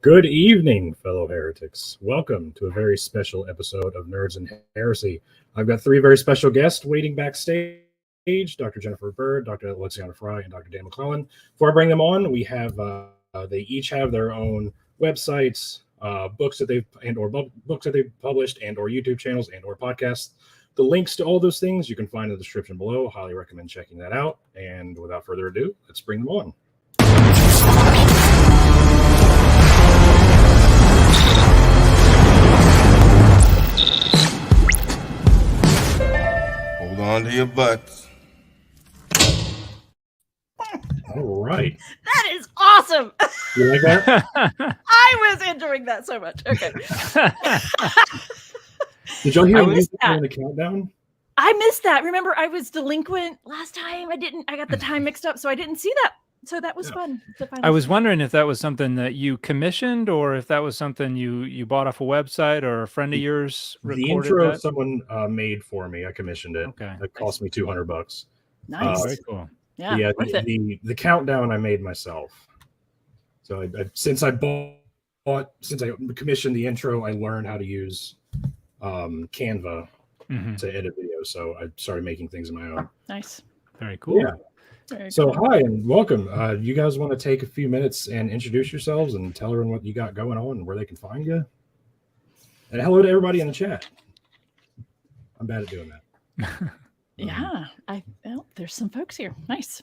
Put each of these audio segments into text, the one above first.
Good evening, fellow heretics. Welcome to a very special episode of Nerds and Heresy. I've got three very special guests waiting backstage, Dr. Jennifer Bird, Dr. Alexiana Fry, and Dr. Dan McClellan. Before I bring them on, we have they each have their own websites, books that they've books that they've published, and or YouTube channels and or podcasts. The links to all those things you can find in the description below. Highly recommend checking that out. And without further ado, let's bring them on. Hold on to your butts. All right. That is awesome. You like that? I was enjoying that so much. Okay. Did y'all hear I me missed during that. the countdown? I missed that. Remember, I was delinquent last time. I got the time mixed up, so I didn't see that. So that was fun to find. I was wondering if that was something that you commissioned or if that was something you bought off a website or a friend of yours recorded. The intro that? someone made for me. I commissioned it. Okay. It cost me $200. Nice. Very cool. Yeah. Worth it. The countdown I made myself. So since I commissioned the intro, I learned how to use Canva to edit videos. So I started making things of my own. Nice. Very cool. Yeah. Very So cool. hi and welcome. You guys want to take a few minutes and introduce yourselves and tell everyone what you got going on and where they can find you? And hello to everybody in the chat. I'm bad at doing that. Yeah. There's some folks here. Nice.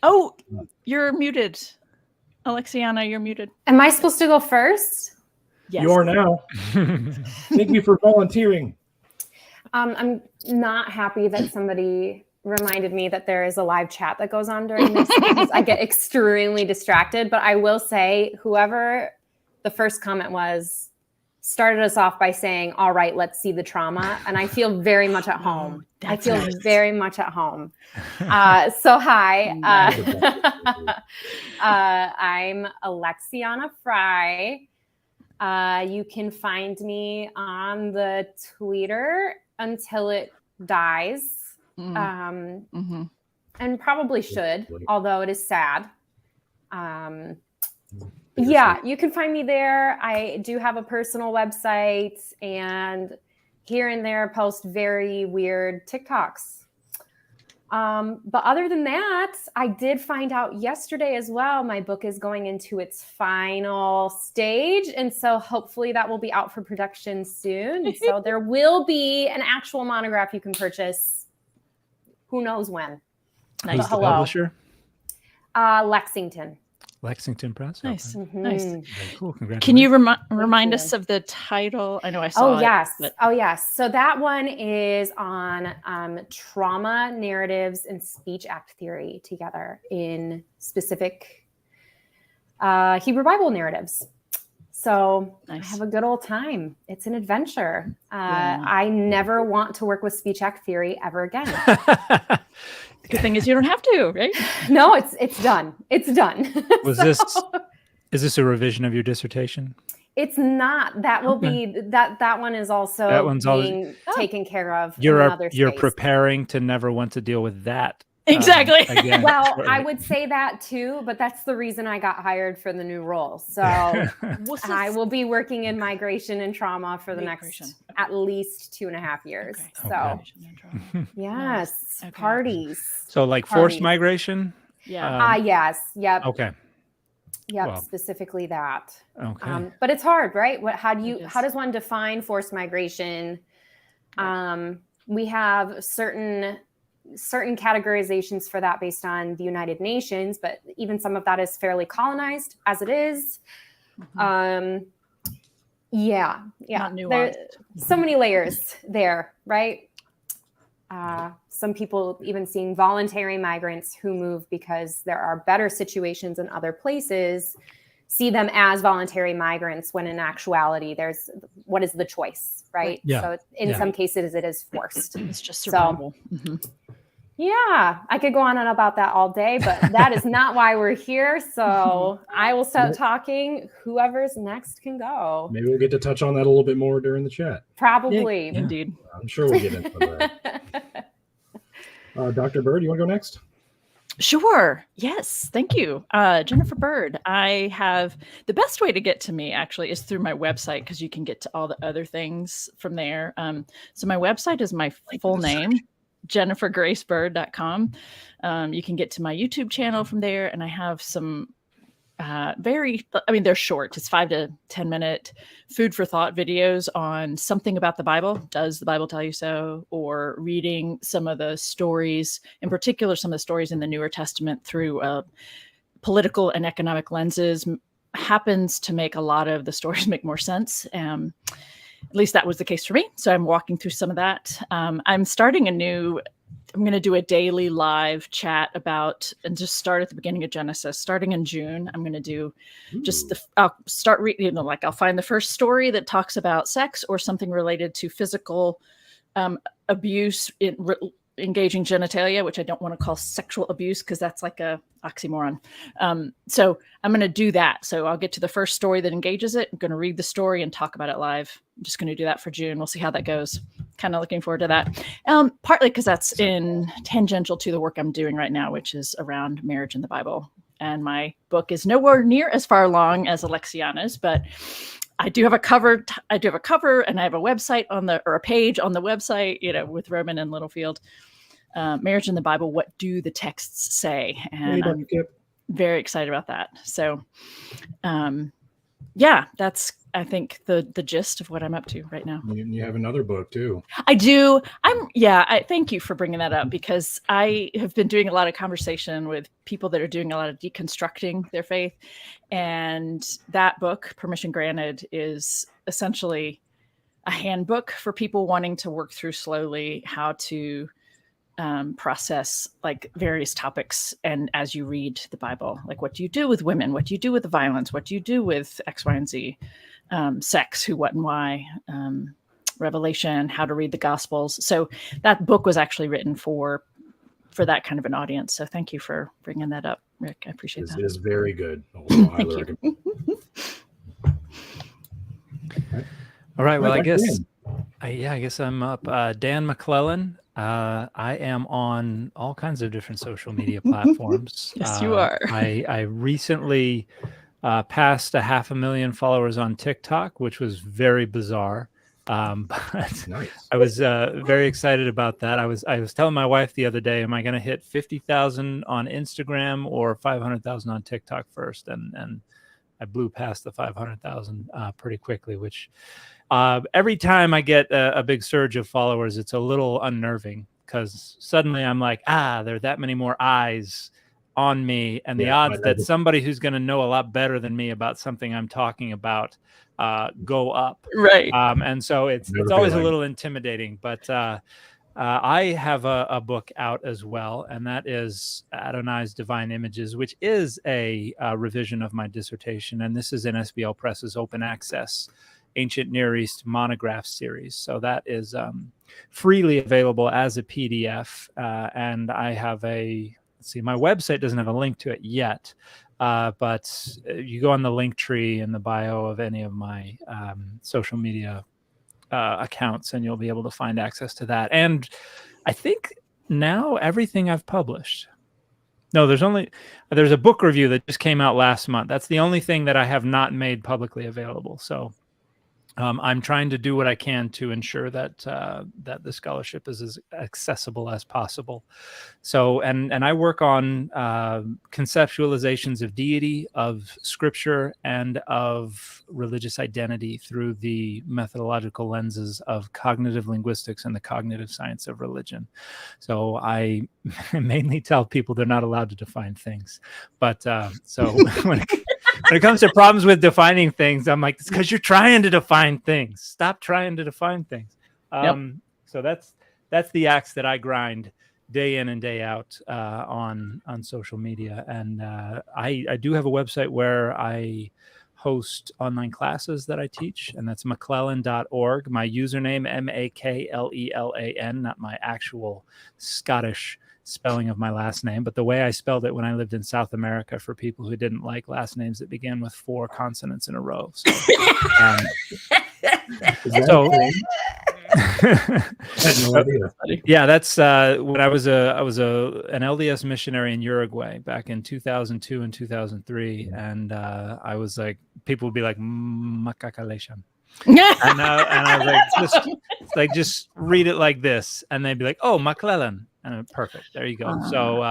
Oh, you're muted. Alexiana, you're muted. Am I supposed to go first? Yes. You are now. Thank you for volunteering. I'm not happy that somebody reminded me that there is a live chat that goes on during this because I get extremely distracted. But I will say, whoever the first comment was started us off by saying, all right, let's see the trauma. And I feel very much at home. I That's feel nice. very much at home. So hi, I'm Alexiana Fry. You can find me on the Twitter until it dies. And probably should, although it is sad. Yeah, you can find me there. I do have a personal website and here and there post very weird TikToks. But other than that, I did find out yesterday as well, my book is going into its final stage. And so hopefully that will be out for production soon. So there will be an actual monograph you can purchase. Who knows when? Nice. Who's the publisher? Lexington. Lexington Press. Nice. Okay. Nice. Very cool. Congratulations. Can you remind us of the title? I know I saw it. Yes. But... Oh, yes. So that one is on trauma narratives and speech act theory together in specific Hebrew Bible narratives. So Nice. I have a good old time. It's an adventure. I never want to work with speech act theory ever again. Good thing is you don't have to, right? No, it's done. It's done. Was is this a revision of your dissertation? It's not. That will be that one is also That one's being taken care of. in You're another space. preparing to never want to deal with that. Exactly. Again. Well, Right. I would say that too, but that's the reason I got hired for the new role. So I will be working in migration and trauma for the next at least 2.5 years. Okay. So Okay. yes, Okay. parties. So like forced Parties. migration? Yeah. Yes. Yep. Okay. Yep. Well. Specifically that. Okay. But it's hard, right? How It how is. does one define forced migration? We have certain categorizations for that based on the United Nations, but even some of that is fairly colonized as it is. Not Yeah. nuanced. There, so many layers there, right? Some people even seeing voluntary migrants who move because there are better situations in other places, see them as voluntary migrants when in actuality what is the choice, right? Yeah. So in some cases it is forced. It's just survival. Yeah, I could go on and about that all day, but that is not why we're here. So I will stop talking. Whoever's next can go. Maybe we'll get to touch on that a little bit more during the chat. Probably. Yeah, indeed. I'm sure we'll get into that. Dr. Bird, you want to go next? Sure. Yes. Thank you. Jennifer Bird. I have the best way to get to me actually is through my website because you can get to all the other things from there. So my website is my full name, jennifergracebird.com. You can get to my YouTube channel from there, and I have some they're short. It's 5 to 10 minute food for thought videos on something about the Bible. Does the Bible tell you so? Or reading some of the stories, in particular, some of the stories in the Newer Testament through political and economic lenses happens to make a lot of the stories make more sense. At least that was the case for me. So I'm walking through some of that. I'm going to do a daily live chat and just start at the beginning of Genesis. Starting in June, I'm going to do I'll start reading, I'll find the first story that talks about sex or something related to physical abuse, engaging genitalia, which I don't want to call sexual abuse because that's like a oxymoron. So I'm going to do that. So I'll get to the first story that engages it. I'm going to read the story and talk about it live. I'm just going to do that for June. We'll see how that goes. Kind of looking forward to that. Partly because that's tangential to the work I'm doing right now, which is around marriage in the Bible. And my book is nowhere near as far along as Alexiana's, but I do have a cover. And I have a website or a page on the website, with Roman and Littlefield. Marriage in the Bible. What do the texts say? And I'm very excited about that. So, that's, I think, the gist of what I'm up to right now. You have another book too. I do. I thank you for bringing that up because I have been doing a lot of conversation with people that are doing a lot of deconstructing their faith. And that book, Permission Granted, is essentially a handbook for people wanting to work through slowly how to process various topics. And as you read the Bible, what do you do with women? What do you do with the violence? What do you do with X, Y, and Z? Sex, who, what, and why, Revelation, how to read the Gospels. So that book was actually written for that kind of an audience. So thank you for bringing that up, Rick. I appreciate that. It is very good. Thank you. All right. Well, I guess I'm up. Dan McClellan. I am on all kinds of different social media platforms. Yes, you are. I recently passed 500,000 followers on TikTok, which was very bizarre. But nice. I was very excited about that. I was telling my wife the other day, am I going to hit 50,000 on Instagram or 500,000 on TikTok first? And I blew past the 500,000 pretty quickly, which every time I get a big surge of followers, it's a little unnerving because suddenly I'm like, there are that many more eyes on me, and the odds that somebody who's going to know a lot better than me about something I'm talking about go up. Right. And so it's always a little intimidating, but I have a book out as well, and that is Adonai's Divine Images, which is a revision of my dissertation. And this is in SBL Press's Open Access Ancient Near East Monograph series. So that is freely available as a PDF. And I have my website doesn't have a link to it yet, but you go on the link tree in the bio of any of my social media accounts, and you'll be able to find access to that. And I think now everything I've published. No, there's a book review that just came out last month. That's the only thing that I have not made publicly available. So I'm trying to do what I can to ensure that that the scholarship is as accessible as possible. So, and I work on conceptualizations of deity, of scripture, and of religious identity through the methodological lenses of cognitive linguistics and the cognitive science of religion. So I mainly tell people they're not allowed to define things. But so when it comes to problems with defining things, I'm like, it's because you're trying to define things. Stop trying to define things. So that's the axe that I grind day in and day out on social media. And I do have a website where I host online classes that I teach, and that's McClellan.org. My username, MAKLELAN, not my actual Scottish spelling of my last name, but the way I spelled it when I lived in South America for people who didn't like last names that began with 4 consonants in a row. So, I had no idea. Yeah, that's when I was an LDS missionary in Uruguay back in 2002 and 2003, and I was like, people would be like, "Macacalation," and I was like, just read it like this, and they'd be like, "Oh, McClellan," and perfect, there you go. So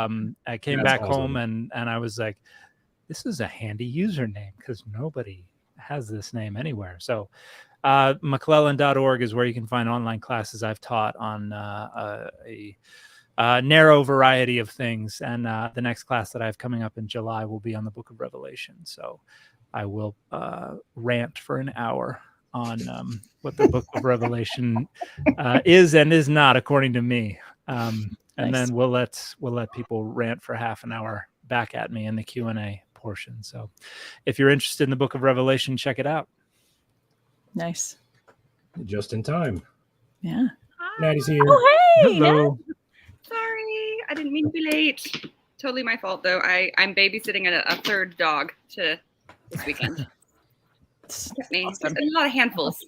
I came back home, and I was like, this is a handy username because nobody has this name anywhere. So McClellan.org is where you can find online classes I've taught on a narrow variety of things. And the next class that I have coming up in July will be on the Book of Revelation. So I will rant for an hour on what the Book of Revelation is and is not, according to me. And then we'll let people rant for half an hour back at me in the Q&A portion. So if you're interested in the Book of Revelation, check it out. Nice. Just in time. Yeah. Natty's here. Oh, hey. Hello. Sorry, I didn't mean to be late. Totally my fault, though. I'm babysitting a third dog this weekend. Awesome. A lot of handfuls.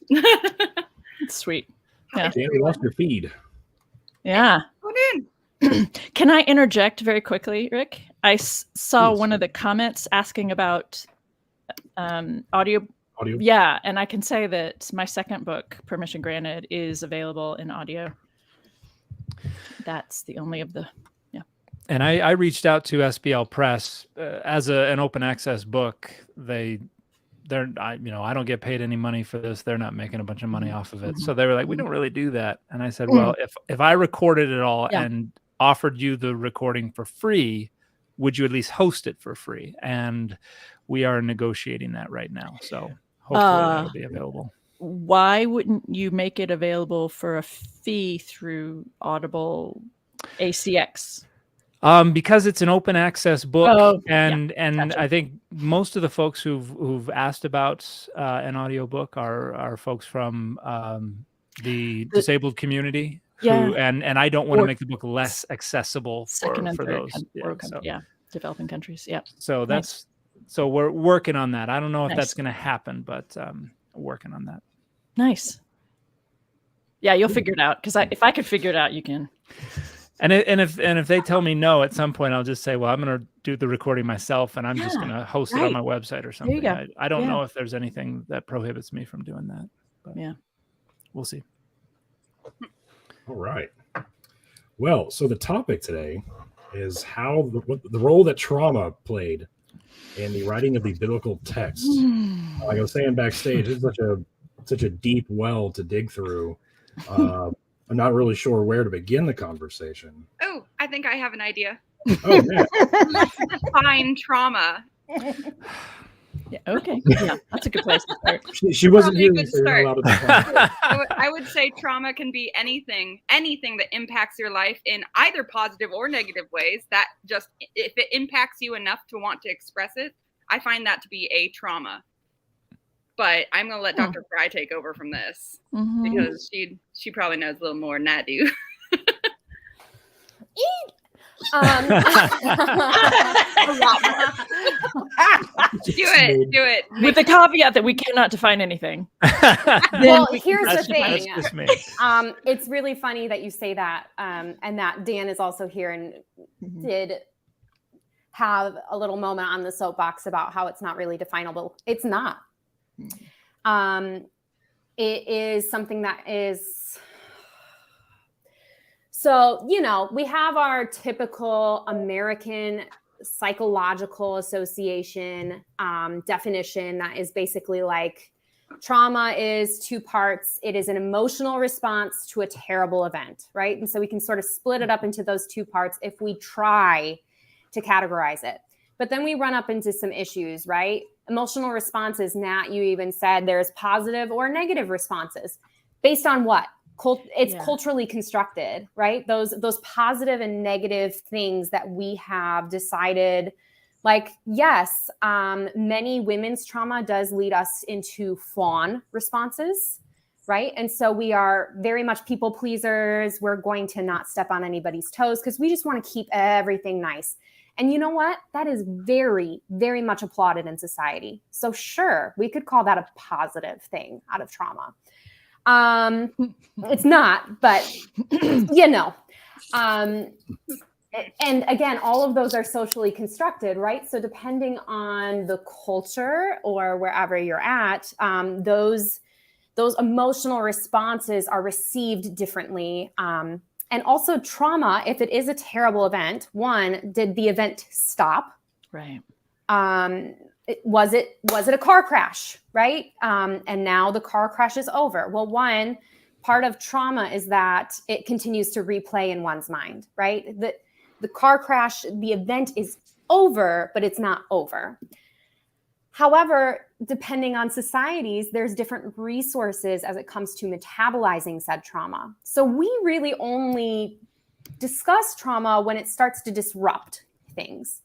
Sweet. Yeah. Danny lost your feed. Yeah. Go in. Can I interject very quickly, Rick? I saw one of the comments asking about audio. Yeah, and I can say that my second book, Permission Granted, is available in audio. That's the only of the, And I reached out to SBL Press as an open access book. I don't get paid any money for this. They're not making a bunch of money off of it. So they were like, we don't really do that. And I said, well, if I recorded it all and offered you the recording for free, would you at least host it for free? And we are negotiating that right now. So hopefully that'll be available. Why wouldn't you make it available for a fee through Audible ACX? Because it's an open access book, and gotcha. I think most of the folks who've asked about an audiobook are folks from the disabled community. And I don't want to make the book less accessible for those. Developing countries. Yeah. So so we're working on that. I don't know if that's going to happen, but working on that. Nice. Yeah, you'll figure it out, because if I could figure it out, you can. And if they tell me no at some point, I'll just say, well, I'm going to do the recording myself, and I'm just going to host it on my website or something. There you go. I don't know if there's anything that prohibits me from doing that. But we'll see. All right. Well, so the topic today is how the role that trauma played in the writing of the biblical text. Like I was saying backstage, it's such a deep well to dig through. I'm not really sure where to begin the conversation. Oh, I think I have an idea. Oh, yeah. Let's define trauma. Yeah, okay. Yeah, that's a good place to start. She wasn't here. I would say trauma can be anything that impacts your life in either positive or negative ways. That just, if it impacts you enough to want to express it, I find that to be a trauma. But I'm going to let Dr. Fry take over from this because she probably knows a little more than I do. Do it. With the caveat that we cannot define anything. Well, here's the thing. That's just me. It's really funny that you say that, and that Dan is also here and did have a little moment on the soapbox about how it's not really definable. It's not. It is something that is, so, we have our typical American psychological association definition that is basically like trauma is two parts. It is an emotional response to a terrible event, right? And so we can sort of split it up into those two parts if we try to categorize it. But then we run up into some issues, right? Emotional responses, Nat, you even said there's positive or negative responses. Based on what? It's culturally constructed, right? Those positive and negative things that we have decided, like, yes, many women's trauma does lead us into fawn responses, right? And so we are very much people pleasers. We're going to not step on anybody's toes because we just want to keep everything nice. And you know what? That is very, very much applauded in society. So sure, we could call that a positive thing out of trauma. It's not, but you know. And again, all of those are socially constructed, right? So depending on the culture or wherever you're at, those emotional responses are received differently. And also trauma, if it is a terrible event, one, did the event stop? Right. Was it a car crash, right? And now the car crash is over. Well, one part of trauma is that it continues to replay in one's mind, right? The car crash, the event is over, but it's not over. However, depending on societies, there's different resources as it comes to metabolizing said trauma. So we really only discuss trauma when it starts to disrupt things.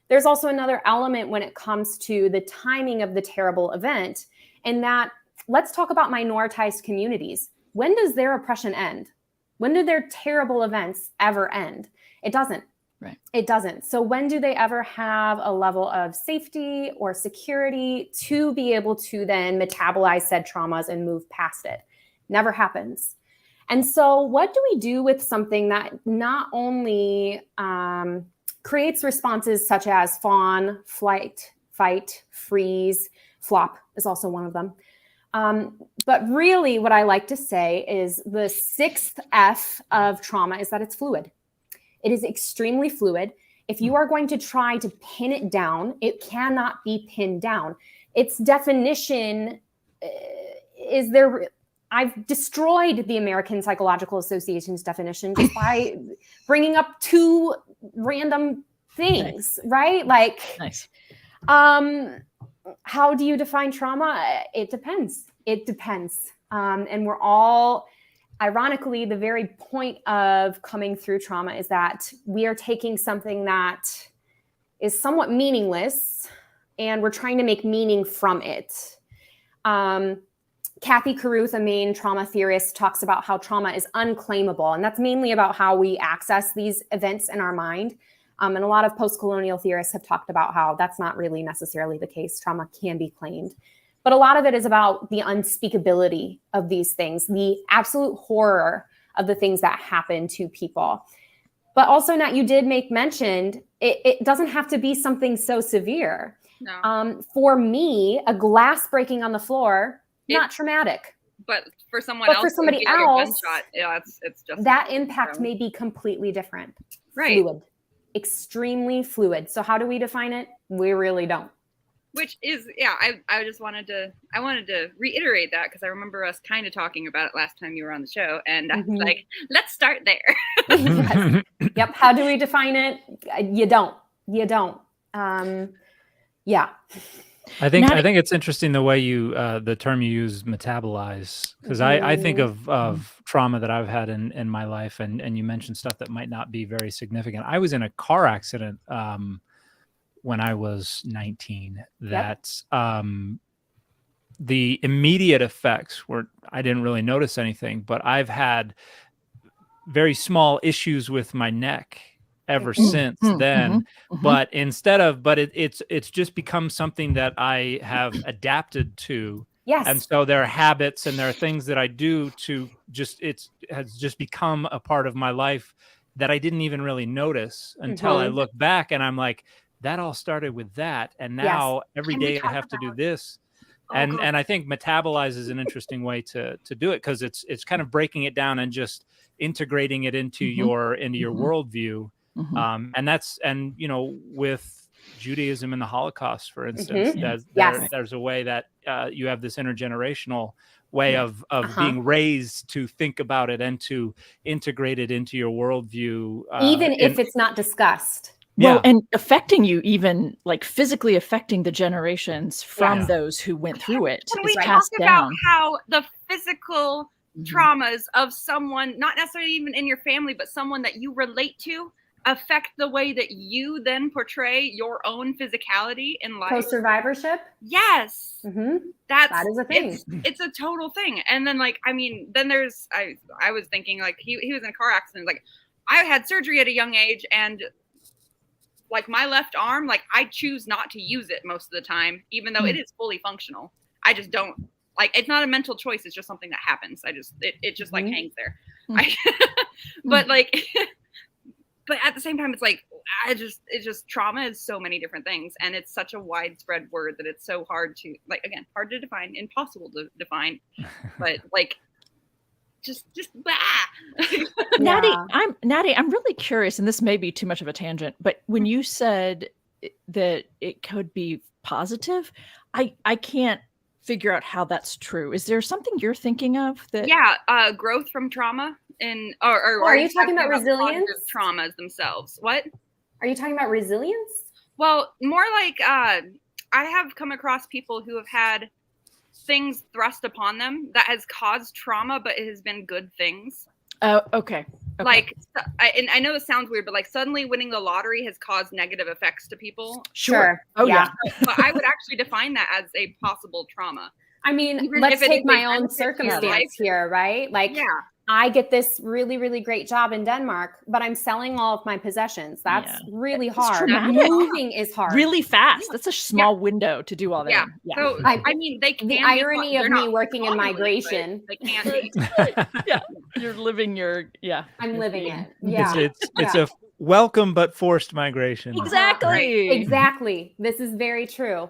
There's also another element when it comes to the timing of the terrible event, and that, let's talk about minoritized communities. When does their oppression end? When do their terrible events ever end? It doesn't. Right. It doesn't. So when do they ever have a level of safety or security to be able to then metabolize said traumas and move past it? Never happens. And so what do we do with something that not only creates responses such as fawn, flight, fight, freeze, flop is also one of them. But really what I like to say is the 6th F of trauma is that it's fluid. It is extremely fluid. If you are going to try to pin it down, it cannot be pinned down. Its definition is there. I've destroyed the American Psychological Association's definition just by bringing up 2 random things, right? Like, Nice. How do you define trauma? It depends. It depends. And we're all, ironically, the very point of coming through trauma is that we are taking something that is somewhat meaningless and we're trying to make meaning from it. Kathy Carruth, a main trauma theorist, talks about how trauma is unclaimable. And that's mainly about how we access these events in our mind. And a lot of post-colonial theorists have talked about how that's not really necessarily the case. Trauma can be claimed. But a lot of it is about the unspeakability of these things, the absolute horror of the things that happen to people. But also, Nat, you did make mention, it doesn't have to be something so severe. No. For me, a glass breaking on the floor, not traumatic. But for someone else, for somebody like else, yeah, it's just that impact may be completely different. Right. Fluid, extremely fluid. So how do we define it? We really don't. Which is, yeah, I wanted to reiterate that because I remember us kind of talking about it last time you were on the show, and I was like, let's start there. Yes. Yep. How do we define it? You don't. Yeah. I think it's interesting the way you the term you use, metabolize, because I think of trauma that I've had in my life, and you mentioned stuff that might not be very significant. I was in a car accident when I was 19 that the immediate effects were, I didn't really notice anything, but I've had very small issues with my neck ever since then. But it's just become something that I have adapted to. Yes. And so there are habits and there are things that I do to it has just become a part of my life that I didn't even really notice until I look back and I'm like, that all started with that. And now every day I have to do this. And I think metabolize is an interesting way to do it, because it's kind of breaking it down and just integrating it into your worldview. And you know, with Judaism and the Holocaust, for instance, there's a way that you have this intergenerational way of being raised to think about it and to integrate it into your worldview, even if it's not discussed. Well, and affecting you, even like physically affecting the generations from those who went through it. Can we talk about how the physical traumas of someone, not necessarily even in your family, but someone that you relate to, affect the way that you then portray your own physicality in life? Post-survivorship? Yes. That is a thing. It's a total thing. And then, like, I mean, then there's, I was thinking, like, he was in a car accident. Like, I had surgery at a young age, and like my left arm, like I choose not to use it most of the time, even though it is fully functional. I just don't like, it's not a mental choice. It's just something that happens. It just like hangs there. But like, but at the same time, it's like, it's just trauma is so many different things. And it's such a widespread word that it's so hard to, like, again, hard to define, impossible to define, but like, just Natty, I'm really curious, and this may be too much of a tangent, but when you said that it could be positive, I can't figure out how that's true. Is there something you're thinking of that? Yeah, growth from trauma, or are you talking about resilience? Traumas themselves. What? Are you talking about resilience? Well, more like I have come across people who have had things thrust upon them that has caused trauma, but it has been good things. Oh, okay. Like, and I know this sounds weird, but like suddenly winning the lottery has caused negative effects to people. Sure. Oh yeah. But I would actually define that as a possible trauma. I mean, let's take my own circumstance here, right? Like, I get this really, really great job in Denmark, but I'm selling all of my possessions. That's really hard. Moving is hard. Really fast. That's a small window to do all that. Yeah. So, I mean, they can. The irony of me working in migration. They can't be. Yeah. You're living I'm living it. Yeah. It's a welcome but forced migration. Exactly. Exactly. This is very true.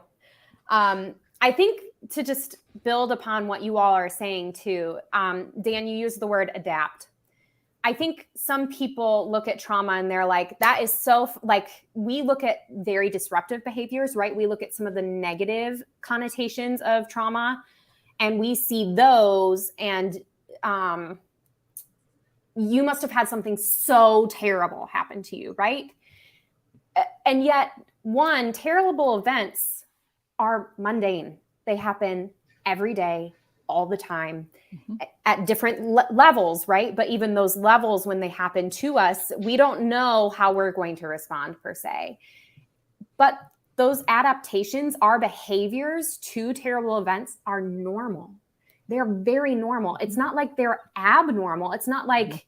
I think to just build upon what you all are saying too, Dan, you used the word adapt. I think some people look at trauma and they're like, that is so, like, we look at very disruptive behaviors, right? We look at some of the negative connotations of trauma and we see those, and you must have had something so terrible happen to you, right? And yet, terrible events are mundane. They happen every day, all the time, at different levels, right? But even those levels, when they happen to us, we don't know how we're going to respond per se. But those adaptations, our behaviors to terrible events are normal. They're very normal. It's not like they're abnormal. It's not like,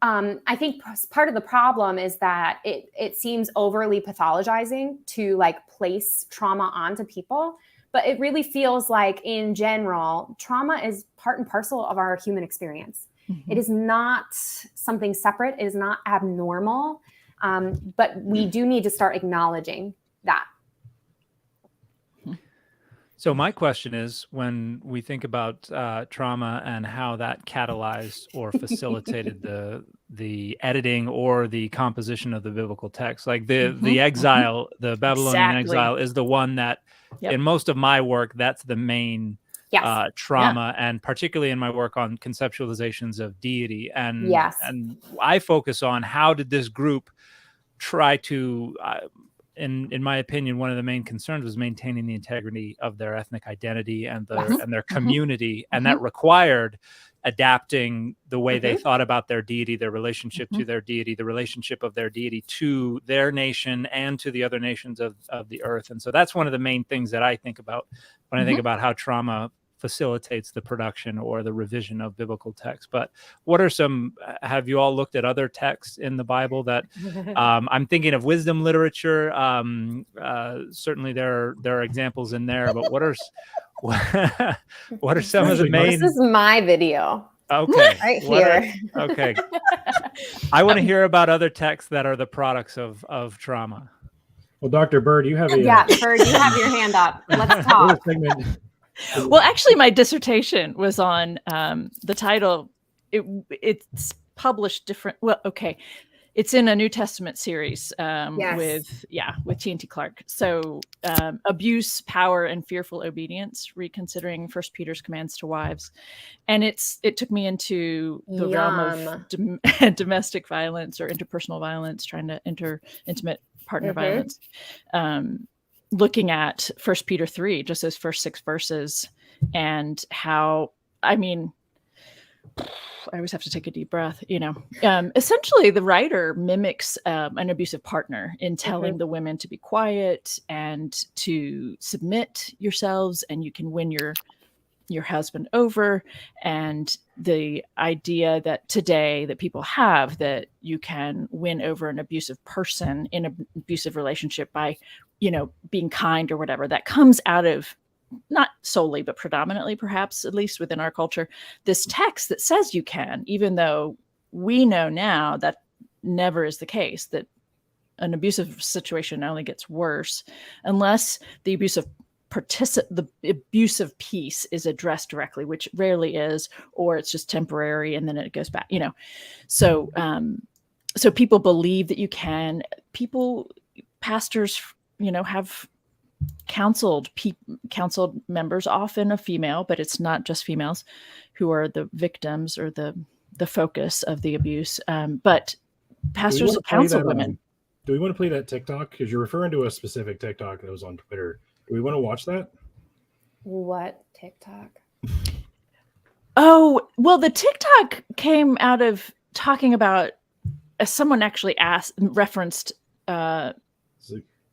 I think part of the problem is that it seems overly pathologizing to like place trauma onto people. But it really feels like, in general, trauma is part and parcel of our human experience. It is not something separate. It is not abnormal. But we do need to start acknowledging that. So my question is, when we think about trauma and how that catalyzed or facilitated the editing or the composition of the biblical text, like the exile, the Babylonian exile is the one that in most of my work, that's the main trauma, and particularly in my work on conceptualizations of deity. And I focus on how did this group try to in my opinion, one of the main concerns was maintaining the integrity of their ethnic identity and their community, and that required adapting the way they thought about their deity, their relationship to their deity, the relationship of their deity to their nation and to the other nations of the earth. And so that's one of the main things that I think about when I think about how trauma facilitates the production or the revision of biblical texts. But what are have you all looked at other texts in the Bible that I'm thinking of wisdom literature? Certainly there are examples in there, but what are some of the main? This is my video. Okay. Right here. Okay. I want to hear about other texts that are the products of trauma. Well, Dr. Bird, you have Bird, you have your hand up. Let's talk. Well, actually, my dissertation was on the title. It's published different. Well, okay, it's in a New Testament series with T&T Clark. So abuse, power, and fearful obedience, reconsidering First Peter's commands to wives, and it took me into the realm of domestic violence or interpersonal violence, trying to enter intimate partner violence. Looking at First Peter 3, just those first 6 verses, and how, I mean, I always have to take a deep breath, essentially the writer mimics an abusive partner in telling the women to be quiet and to submit yourselves, and you can win your husband over. And the idea that today that people have that you can win over an abusive person in an abusive relationship by, being kind or whatever, that comes out of not solely, but predominantly, perhaps, at least within our culture, this text that says you can, even though we know now that never is the case, that an abusive situation only gets worse unless the abusive piece is addressed directly, which rarely is, or it's just temporary and then it goes back, So, so people believe that you can. Pastors, have counseled members, often a female, but it's not just females who are the victims or the focus of the abuse. But pastors counsel women. Do we want to play that TikTok? Because you're referring to a specific TikTok that was on Twitter. Do we want to watch that? What TikTok? Oh, well, the TikTok came out of talking about, someone actually referenced.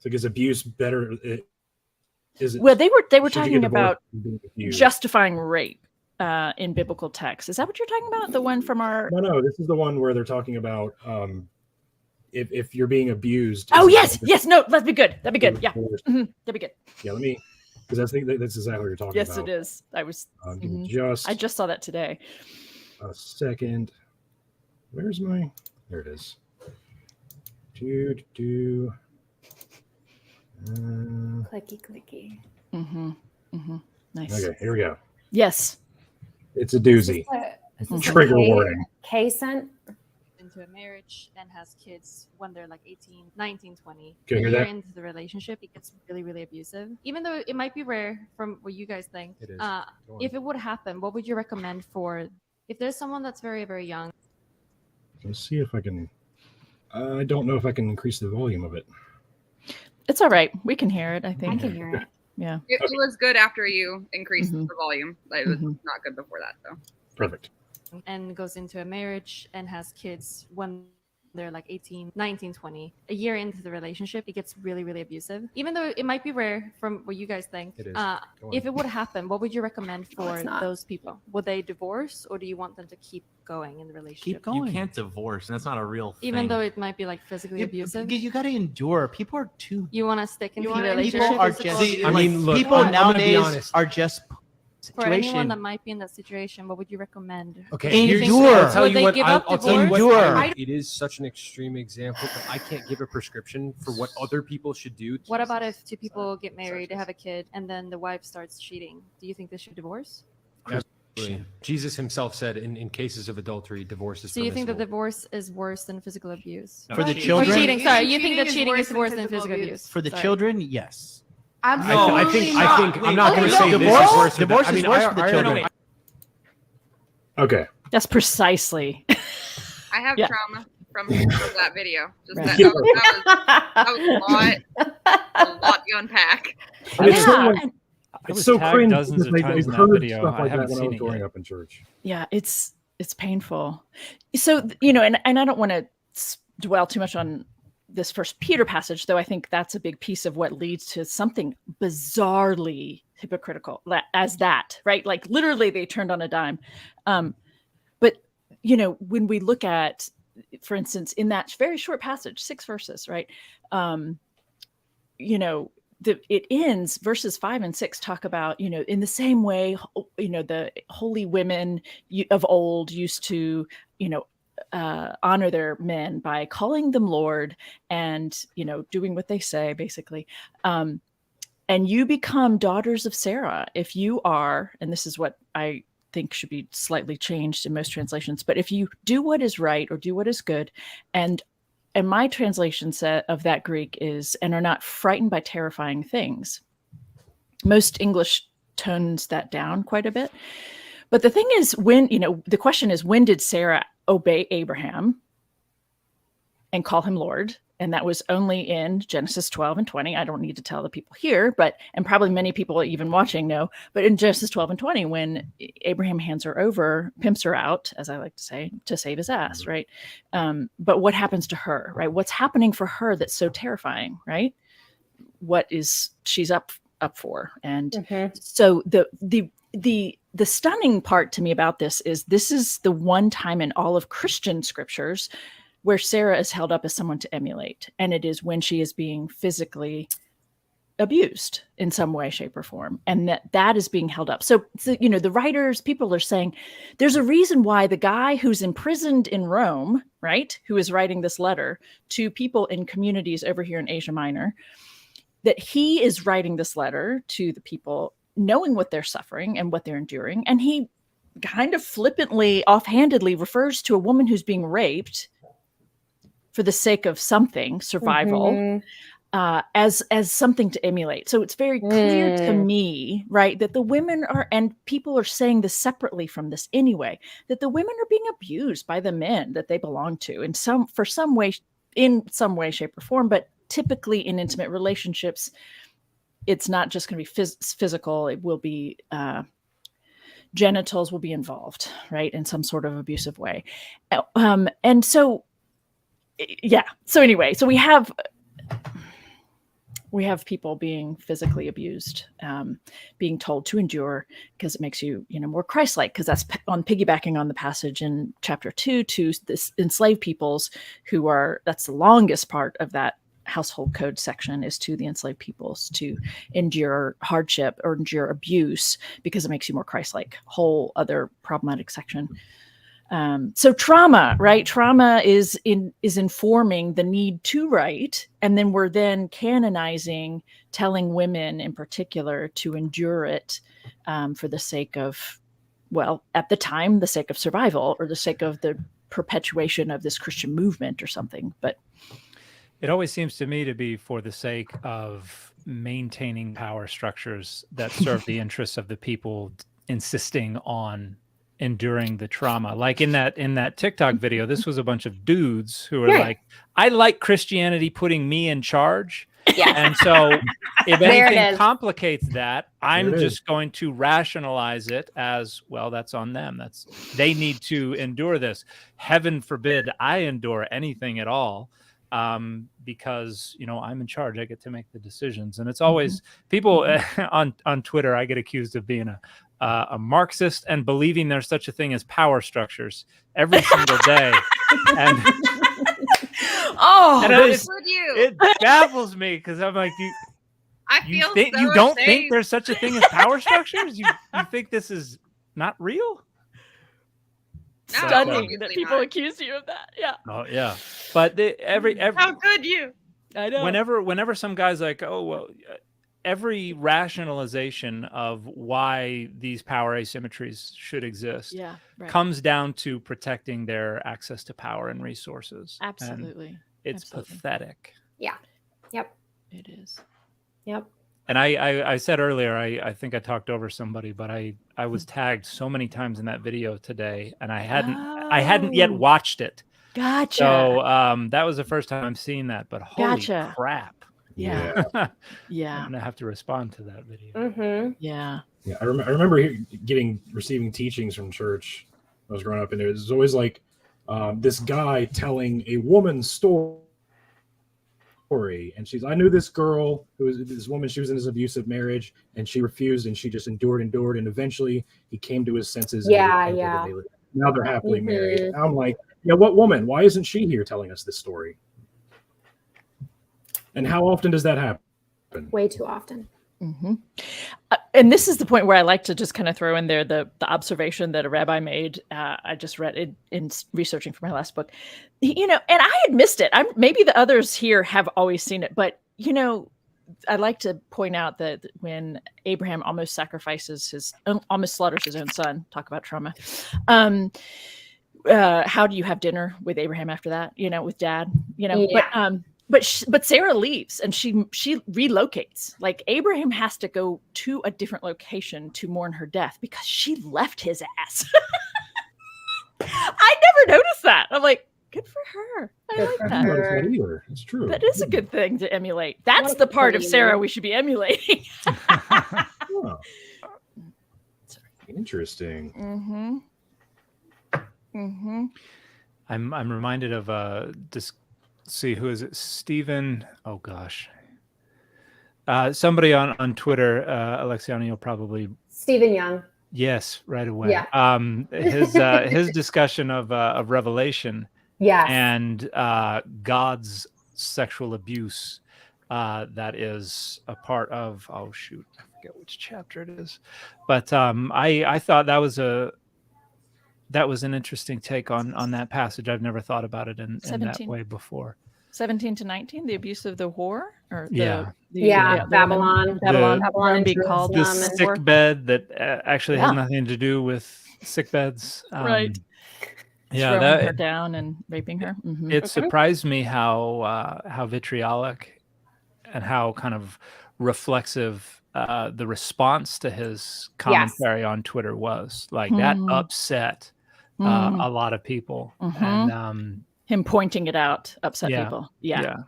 Is abuse better? Is it? Well, they were talking about justifying rape in biblical texts. Is that what you're talking about? The one from our? No. This is the one where they're talking about if you're being abused. Oh yes. No, that'd be good. Yeah, that'd be good. Yeah, because I think that's exactly what you're talking about. Yes, it is. I was. I just saw that today. A second. Where's my? There it is. Clicky. Nice. Okay, here we go. Yes. It's a doozy. Trigger warning. K-Cent into a marriage and has kids when they're like 18, 19, 20. Can you hear that? Into the relationship, it gets really, really abusive. Even though it might be rare from what you guys think. It is. If it would happen, what would you recommend for if there's someone that's very, very young? Let's see if I can. I don't know if I can increase the volume of it. It's all right. We can hear it, I think. I can hear it. Yeah. It was good after you increased the volume. It was not good before that, though. Perfect. And goes into a marriage and has kids when they're like 18, 19, 20. A year into the relationship, it gets really, really abusive. Even though it might be rare from what you guys think. It is. If it would happen, what would you recommend for those people? Would they divorce, or do you want them to keep going in the relationship? Keep going. You can't divorce, and that's not a real thing. Even though it might be like physically abusive. You got to endure. People are too. You want to stick in the relationship. People are just. Look, people nowadays are just. For anyone that might be in that situation, what would you recommend? Okay, endure. I'll tell you what. I'll tell you what. It is such an extreme example, but I can't give a prescription for what other people should do. What about if two people get married, they have a kid, and then the wife starts cheating? Do you think they should divorce? Absolutely. Jesus himself said in cases of adultery, divorce is permissible. So you think that divorce is worse than physical abuse? For the children? Or cheating, sorry. You think that cheating is worse than physical abuse? For the children, yes. I think I'm not going to say this is worse. Divorce is worse for the children. Okay. That's precisely. I have trauma from that video. Just that was a lot to unpack. It's so cringe. Dozens of times in that video. I haven't seen it growing yet. up in church. Yeah, it's painful. So, and I don't want to dwell too much on this First Peter passage, though I think that's a big piece of what leads to something bizarrely hypocritical as that, right? Like literally they turned on a dime. But, when we look at, for instance, in that very short passage, 6 verses, right? It ends, verses 5 and 6 talk about, in the same way, the holy women of old used to, honor their men by calling them Lord and, doing what they say, basically. And you become daughters of Sarah if you are, and this is what I think should be slightly changed in most translations, but if you do what is right or do what is good, and my translation set of that Greek is, and are not frightened by terrifying things. Most English tones that down quite a bit. But the thing is, the question is, when did Sarah obey Abraham and call him Lord? And that was only in Genesis 12 and 20. I don't need to tell the people here, and probably many people even watching know, but in Genesis 12 and 20, when Abraham hands her over, pimps her out, as I like to say, to save his ass, right? But what happens to her, right? What's happening for her that's so terrifying, right? What is she's up for? And so the stunning part to me about this is the one time in all of Christian scriptures where Sarah is held up as someone to emulate. And it is when she is being physically abused in some way, shape, or form, and that is being held up. So the writers, people are saying there's a reason why the guy who's imprisoned in Rome, right, who is writing this letter to people in communities over here in Asia Minor, that he is writing this letter to the people knowing what they're suffering and what they're enduring. And he kind of flippantly, offhandedly refers to a woman who's being raped for the sake of something, survival, as something to emulate. So it's very clear to me, right, that the women are, and people are saying this separately from this anyway, that the women are being abused by the men that they belong to in some way, shape, or form. But typically in intimate relationships, it's not just going to be physical. It will be genitals will be involved, right, in some sort of abusive way. And so, yeah. So anyway, so we have people being physically abused, being told to endure because it makes you, more Christ-like, because that's piggybacking on the passage in chapter 2 to this enslaved peoples that's the longest part of that household code section, is to the enslaved peoples to endure hardship or endure abuse because it makes you more Christ-like. Whole other problematic section. So trauma, right? Trauma is informing the need to write, and then we're then canonizing, telling women in particular to endure it for the sake of, well, at the time, the sake of survival or the sake of the perpetuation of this Christian movement or something. But it always seems to me to be for the sake of maintaining power structures that serve the interests of the people insisting on enduring the trauma. Like in that TikTok video, this was a bunch of dudes who were like, I like Christianity putting me in charge. Yeah. And so if anything complicates that, I'm just going to rationalize it as, well, that's on them. They need to endure this. Heaven forbid I endure anything at all. Because I'm in charge, I get to make the decisions. And it's always people on Twitter, I get accused of being a Marxist and believing there's such a thing as power structures every single day. And it baffles me because I'm like, you don't think there's such a thing as power structures? You think this is not real? Stunning that people accuse you of that. Yeah. Oh yeah. But every how could you? I know. Whenever some guy's like, oh well, every rationalization of why these power asymmetries should exist comes down to protecting their access to power and resources. Absolutely. And it's pathetic. Yeah. Yep. It is. Yep. And I said earlier, I think I talked over somebody, but I was tagged so many times in that video today, and I hadn't yet watched it. Gotcha. So that was the first time I'm seeing that. But holy crap! Yeah. Yeah. I'm gonna have to respond to that video. Mm-hmm. Yeah. Yeah. I remember receiving teachings from church when I was growing up, and it was always like this guy telling a woman's story. And I knew this girl who was this woman, she was in this abusive marriage and she refused and she just endured. And eventually he came to his senses. Yeah. Now they're happily married. And I'm like, what woman? Why isn't she here telling us this story? And how often does that happen? Way too often. Mm-hmm. And this is the point where I like to just kind of throw in there the observation that a rabbi made. I just read it in researching for my last book, and I had missed it. Maybe the others here have always seen it, but I'd like to point out that when Abraham almost slaughters his own son, talk about trauma. How do you have dinner with Abraham after that? With dad, But Sarah leaves and she relocates. Like Abraham has to go to a different location to mourn her death because she left his ass. I never noticed that. I'm like, good for her. I like that. It's true. That is a good thing to emulate. That's the part of Sarah we should be emulating. Interesting. Mm-hmm. Mm-hmm. I'm reminded of see, who is it? Stephen. Oh gosh. Somebody on Twitter, Alexiana, you'll probably. Stephen Young. Yes, right away. Yeah. His discussion of Revelation. Yes. And God's sexual abuse that is a part of, oh shoot, I forget which chapter it is, but I thought that was an interesting take on that passage. I've never thought about it in that way before. 17 to 19, the abuse of the whore, or yeah, Babylon being called the sick bed that actually has nothing to do with sick beds, right? Throwing her down and raping her. Mm-hmm. It surprised me how vitriolic and how kind of reflexive the response to his commentary on Twitter was. Like that upset a lot of people, and him pointing it out upset people. Yeah.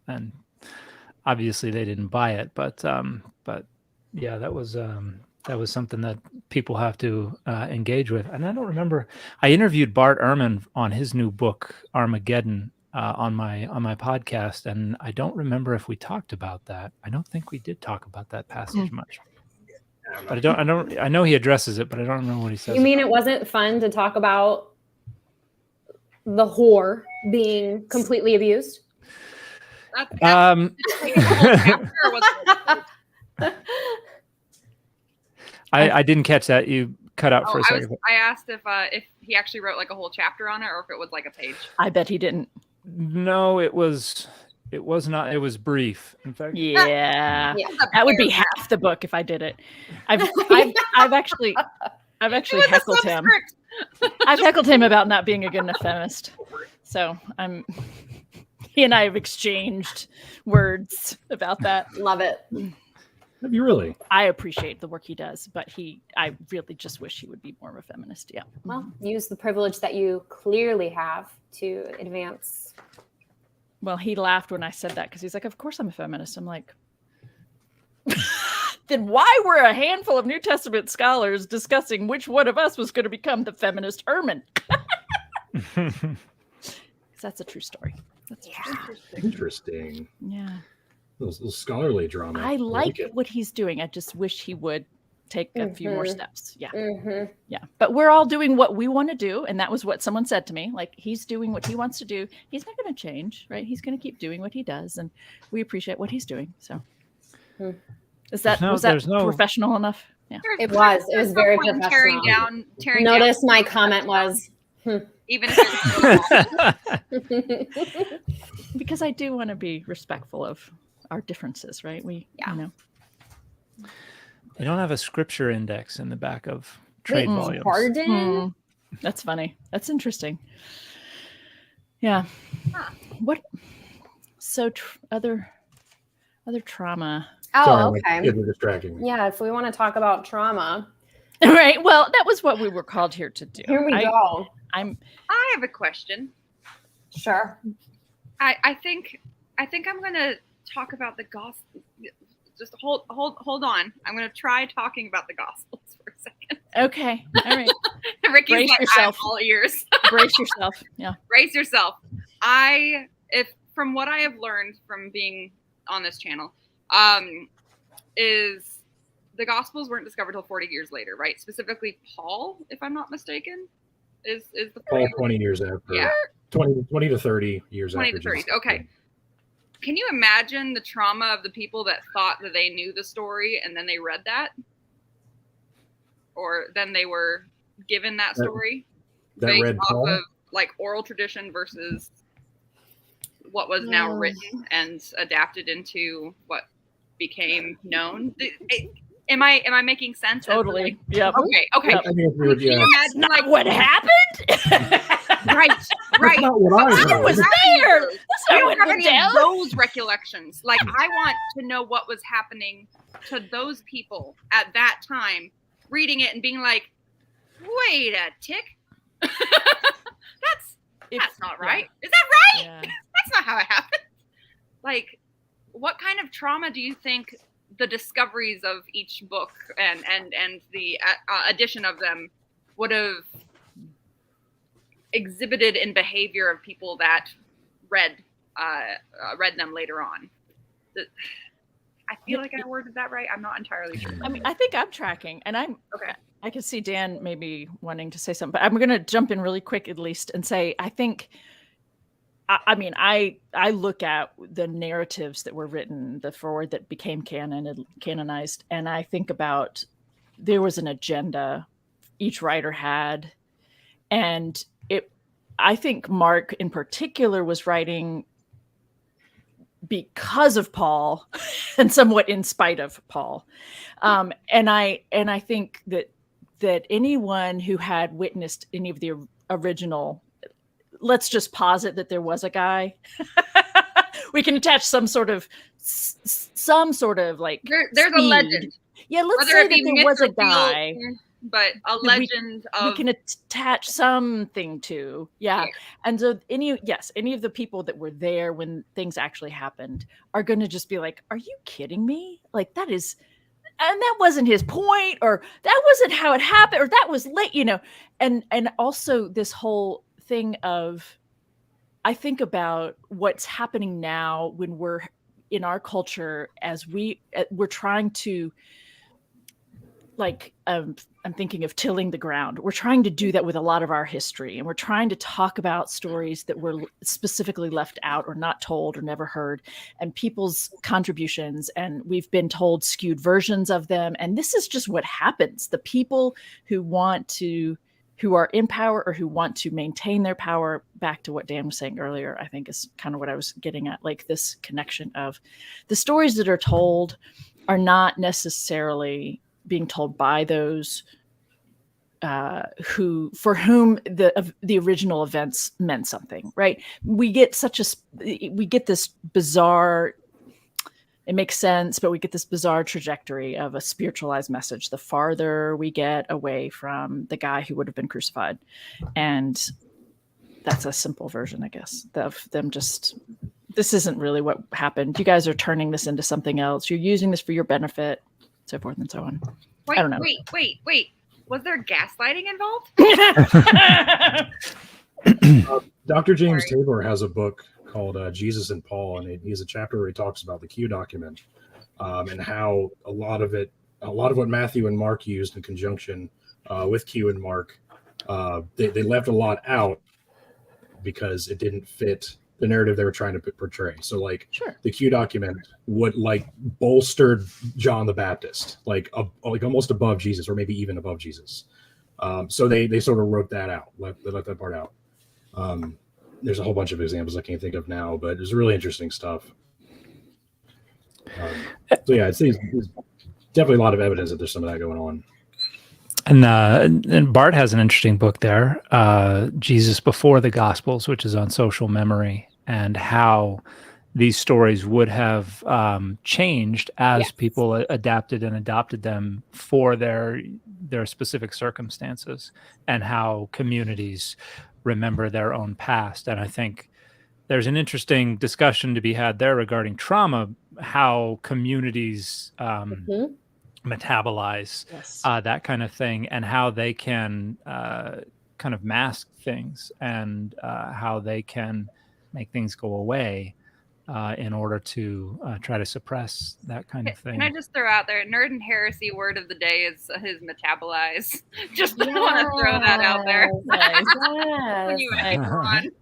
And obviously they didn't buy it, but yeah, that was something that people have to engage with. And I don't remember, I interviewed Bart Ehrman on his new book Armageddon on my podcast, and I don't remember if we talked about that. I don't think we did talk about that passage much. But I know he addresses it, but I don't remember what he says. You mean it wasn't fun to talk about the whore being completely abused? I didn't catch that. You cut out for a second. I asked if he actually wrote like a whole chapter on it, or if it was like a page. I bet he didn't. No, it was not. It was brief. In fact, yeah. That would be half the book if I did it. I've actually heckled him. I've heckled him about not being a good enough feminist. So he and I have exchanged words about that. Love it. Have you really? I appreciate the work he does, but I really just wish he would be more of a feminist. Yeah. Well, use the privilege that you clearly have to advance. Well, he laughed when I said that because he's like, "Of course I'm a feminist." I'm like, then why were a handful of New Testament scholars discussing which one of us was going to become the feminist Ehrman? That's a true story. That's interesting. Yeah. Those scholarly drama. I like what he's doing. I just wish he would take a few more steps. Yeah. Yeah. But we're all doing what we want to do. And that was what someone said to me. Like, he's doing what he wants to do. He's not going to change, right? He's going to keep doing what he does. And we appreciate what he's doing. So was that professional enough? Yeah. It was very professional. Tearing Notice down. my comment was, Even if it's because I do want to be respectful of our differences, right? You know. They don't have a scripture index in the back of trade volumes. Pardon? That's funny. That's interesting. Yeah. What? So other trauma. Oh, Sorry, okay. You're distracting me. Yeah, if we want to talk about trauma. Right. Well, that was what we were called here to do. Here we go. I have a question. Sure. I think I'm gonna talk about the gospel. Just hold on. I'm gonna try talking about the gospels for a second. Okay. All right. Ricky's Brace like, yourself. I'm all ears. Brace yourself. Yeah. Brace yourself. If from what I have learned from being on this channel, is the gospels weren't discovered till 40 years later, right? Specifically Paul, if I'm not mistaken, is the Paul 20 years after. Yeah. 20 to 30 years 20 after. to 30. Okay. Can you imagine the trauma of the people that thought that they knew the story and then they read that? Or then they were given that story based read off Paul? of like oral tradition versus what was now written and adapted into what became known? Am I making sense? Totally. Yeah. Okay. Yep. Can you imagine Not like what happened? Right. That's not what I was heard. there. That's I not don't what have went any down. of those recollections. Like, I want to know what was happening to those people at that time, reading it and being like, "Wait a tick, that's not right. Is that right? Yeah. That's not how it happened." Like, what kind of trauma do you think the discoveries of each book and the addition of them would have exhibited in behavior of people that read them later on? I feel like I worded that right. I'm not entirely sure. I mean, I think I'm tracking, and I'm Okay. I can see Dan maybe wanting to say something, but I'm going to jump in really quick at least and say I think I mean, I look at the narratives that were written, the forward that became canonized, and I think about there was an agenda each writer had, and I think Mark in particular was writing because of Paul and somewhat in spite of Paul. And I think that anyone who had witnessed any of the original, let's just posit that there was a guy, we can attach some sort of like there's a legend. Yeah, let's say that there was a guy. But a legend we can attach something to, yeah. And so any of the people that were there when things actually happened are going to just be like, are you kidding me? Like that wasn't his point, or that wasn't how it happened, or that was late, and also this whole thing of, I think about what's happening now when we're in our culture as we're trying to, like, I'm thinking of tilling the ground. We're trying to do that with a lot of our history, and we're trying to talk about stories that were specifically left out or not told or never heard, and people's contributions. And we've been told skewed versions of them. And this is just what happens. The people who are in power or who want to maintain their power, back to what Dan was saying earlier, I think is kind of what I was getting at, like this connection of the stories that are told are not necessarily being told by those for whom the original events meant something, right? We get this bizarre, it makes sense, but we get this bizarre trajectory of a spiritualized message the farther we get away from the guy who would have been crucified. And that's a simple version, I guess, of them just, this isn't really what happened. You guys are turning this into something else. You're using this for your benefit, so forth and so on. Wait, I don't know. Wait. Was there gaslighting involved? Dr. James Tabor has a book called Jesus and Paul, and he has a chapter where he talks about the Q document, and how a lot of what Matthew and Mark used in conjunction with Q and Mark, they left a lot out because it didn't fit the narrative they were trying to portray. So like the Q document would like bolstered John the Baptist, like almost above Jesus, or maybe even above Jesus. So they sort of wrote that out, they left that part out. There's a whole bunch of examples I can't think of now, but it's really interesting stuff. So yeah, there's definitely a lot of evidence that there's some of that going on. And Bart has an interesting book there, Jesus Before the Gospels, which is on social memory and how these stories would have changed as people adapted and adopted them for their specific circumstances, and how communities remember their own past. And I think there's an interesting discussion to be had there regarding trauma, how communities metabolize that kind of thing, and how they can kind of mask things, and how they can make things go away in order to try to suppress that kind of thing. Can I just throw out there, nerd and heresy word of the day is his metabolize. Just want to throw that out there. Yes.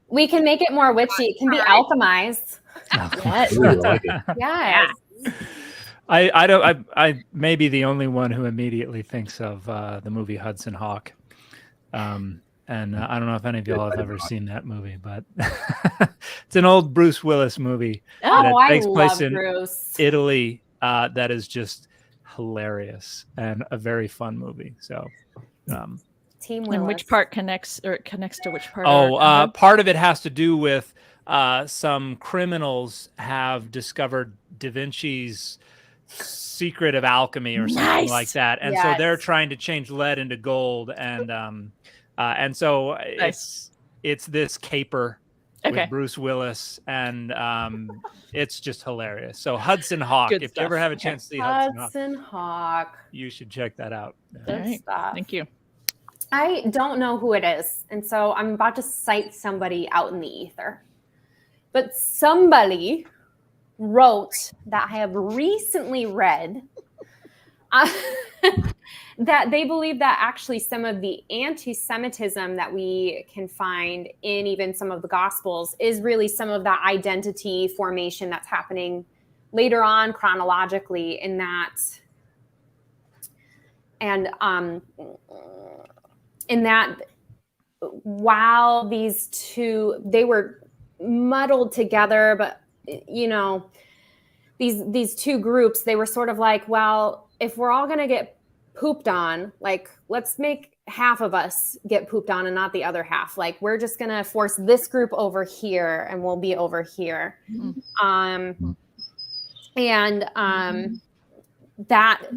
We can make it more witchy. It can be alchemized. Yes. Ooh, I like it. Yes. I may be the only one who immediately thinks of the movie Hudson Hawk. And I don't know if any of y'all have ever seen that movie, but it's an old Bruce Willis movie that takes place in Italy that is just hilarious and a very fun movie. So, Team Willis. And which part connects to which part? Part of it has to do with some criminals have discovered Da Vinci's secret of alchemy or something like that, and so they're trying to change lead into gold, and so it's this caper with Bruce Willis, and it's just hilarious. So Hudson Hawk, if you ever have a chance to see Hudson Hawk, you should check that out. Good stuff. Thank you. I don't know who it is, and so I'm about to cite somebody out in the ether. But somebody wrote that I have recently read that they believe that actually some of the anti-Semitism that we can find in even some of the Gospels is really some of that identity formation that's happening later on chronologically in that. And in that, while these two, they were muddled together, but these two groups, they were sort of like, well, if we're all going to get pooped on, like, let's make half of us get pooped on and not the other half. Like, we're just going to force this group over here and we'll be over here. That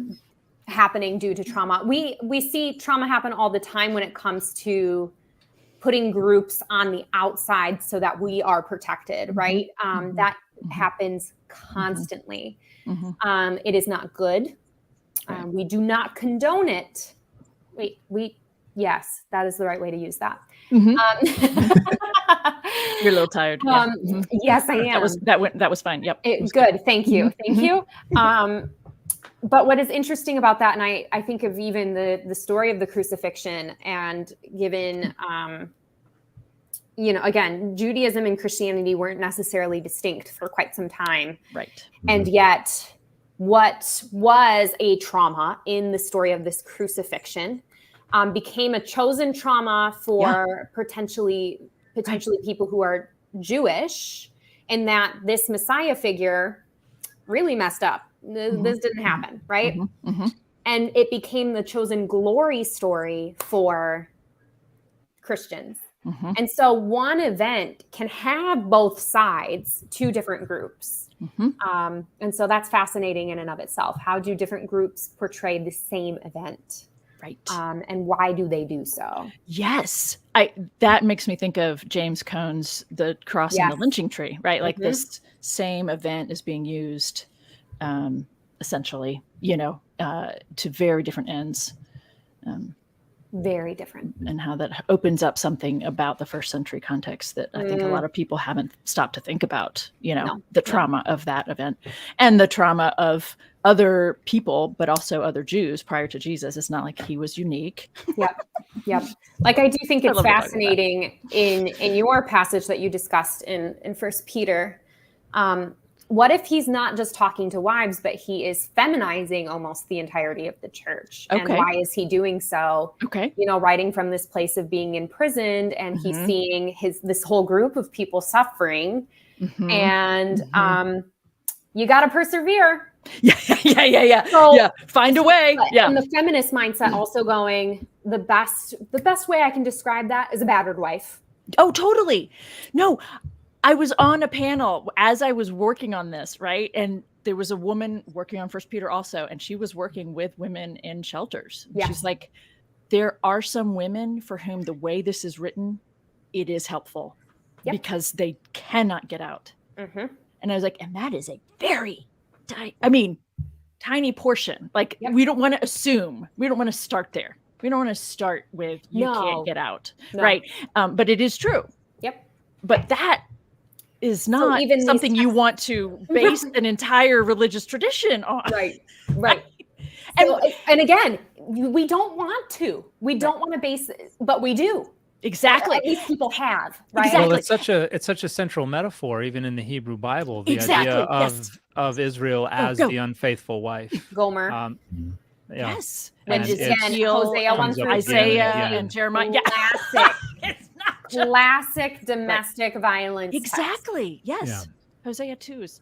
happening due to trauma. We see trauma happen all the time when it comes to putting groups on the outside so that we are protected, right? That happens constantly. It is not good. We do not condone it. Yes, that is the right way to use that. You're a little tired. Yes, I am. That was fine. Yep. Good. Thank you. Thank you. But what is interesting about that, and I think of even the story of the crucifixion, and given, again, Judaism and Christianity weren't necessarily distinct for quite some time. Right. And yet what was a trauma in the story of this crucifixion became a chosen trauma for potentially people who are Jewish, and that this Messiah figure really messed up. This didn't happen, right? And it became the chosen glory story for Christians. And so one event can have both sides, two different groups. And so that's fascinating in and of itself. How do different groups portray the same event? Right. And why do they do so? Yes. That makes me think of James Cone's The Cross and the Lynching Tree, right? Like this same event is being used essentially, to very different ends. Very different. And how that opens up something about the first century context that I think a lot of people haven't stopped to think about, the trauma of that event and the trauma of other people, but also other Jews prior to Jesus. It's not like he was unique. Yep. Like, I do think it's fascinating in your passage that you discussed in First Peter. What if he's not just talking to wives, but he is feminizing almost the entirety of the church? And why is he doing so? Writing from this place of being imprisoned, and he's seeing this whole group of people suffering, and you got to persevere. So, find a way. And the feminist mindset also going, the best way I can describe that is a battered wife. Oh, totally. No. I was on a panel as I was working on this, right? And there was a woman working on First Peter also, and she was working with women in shelters. She's like, there are some women for whom the way this is written, it is helpful because they cannot get out. And I was like, and that is a very, tiny portion. Like, we don't want to assume, we don't want to start there. We don't want to start with, you can't get out, right? But it is true. But that is not even something you want to base an entire religious tradition on. Right. And again, we don't want to. We don't want to base it, but we do. Exactly. At least people have, right? Exactly. Well, it's such a central metaphor, even in the Hebrew Bible, the idea of Israel as the unfaithful wife. Gomer. Yes. And Hosea 1 Isaiah and Jeremiah. Classic. It's not classic domestic violence. Exactly. Text. Yes. Hosea 2 is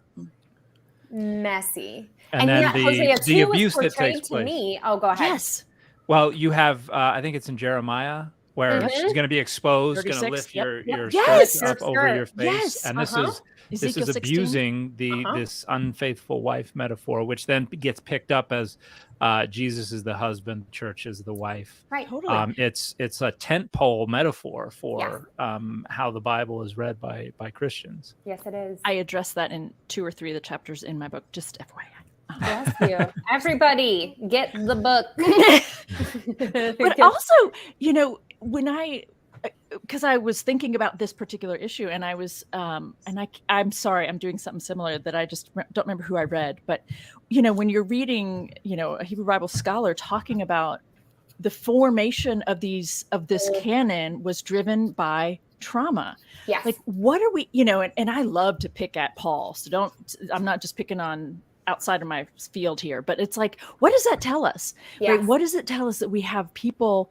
messy. And then yet Hosea 2 the abuse was that takes to place. Me. Oh, go ahead. Yes. Well, you have, I think it's in Jeremiah, where she's going to be exposed, going to lift your skirts up over your face. And this is abusing this unfaithful wife metaphor, which then gets picked up as Jesus is the husband, church is the wife. Right. Totally. It's a tentpole metaphor for how the Bible is read by Christians. Yes, it is. I address that in 2 or 3 of the chapters in my book, just FYI. Bless you. Everybody, get the book. But also, when because I was thinking about this particular issue, and I was, I'm sorry, I'm doing something similar that I just don't remember who I read, but when you're reading, a Hebrew Bible scholar talking about the formation of this canon was driven by trauma. Yes. Like, what are we, and I love to pick at Paul, so I'm not just picking on outside of my field here, but it's like, what does that tell us? Yes. Right? What does it tell us that we have people,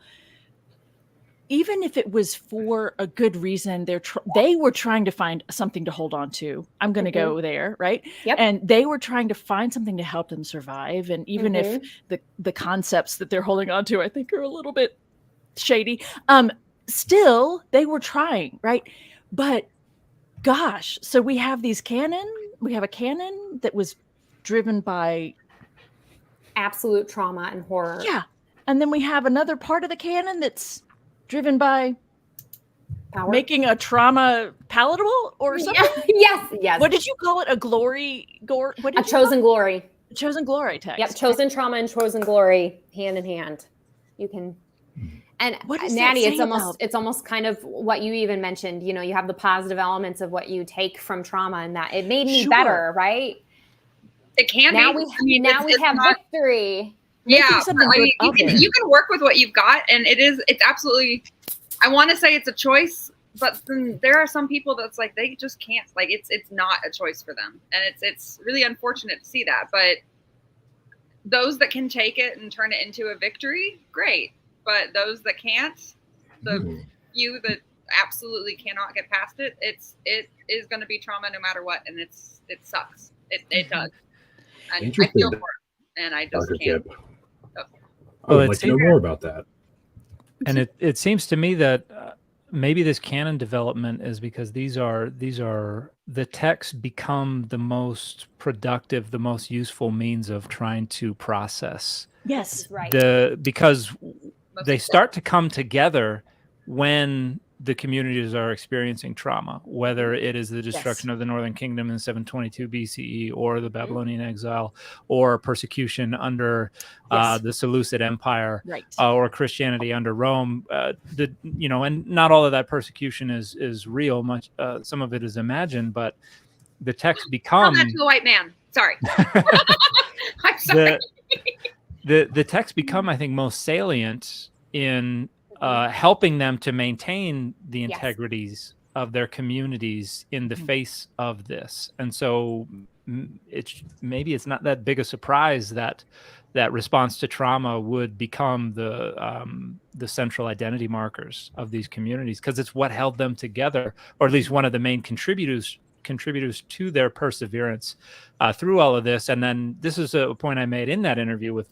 even if it was for a good reason, they were trying to find something to hold on to. I'm going to go there, right? Yep. And they were trying to find something to help them survive. And even if the concepts that they're holding on to, I think, are a little bit shady, still they were trying, right? But gosh, so we have a canon that was driven by absolute trauma and horror. Yeah. And then we have another part of the canon that's driven by power, making a trauma palatable or something. Yes. What did you call it? A chosen glory. Chosen glory text. Yep. Chosen trauma and chosen glory hand in hand. You can. And Natty, it's almost kind of what you even mentioned. You have the positive elements of what you take from trauma, and that it made me better, right? It can be. Now we have victory. Yeah, you can work with what you've got, and it's absolutely, I want to say it's a choice, but then there are some people that's like, they just can't, like, it's not a choice for them. And it's really unfortunate to see that, but those that can take it and turn it into a victory, great. But those that can't, the few that absolutely cannot get past it, it is going to be trauma no matter what. And it sucks. It does. And I feel for it, and I just can't. I would like to know more about that. And it seems to me that maybe this canon development is because these are the texts become the most productive, the most useful means of trying to process. Yes, right. Because they start to come together when the communities are experiencing trauma, whether it is the destruction of the Northern Kingdom in 722 BCE, or the Babylonian exile, or persecution under the Seleucid Empire, or Christianity under Rome. And not all of that persecution is real. Much some of it is imagined, but the text become. Tell that to a white man. Sorry. I'm sorry. The text become, I think, most salient in helping them to maintain the integrities of their communities in the face of this. And so maybe it's not that big a surprise that response to trauma would become the central identity markers of these communities, because it's what held them together, or at least one of the main contributors to their perseverance through all of this. And then this is a point I made in that interview with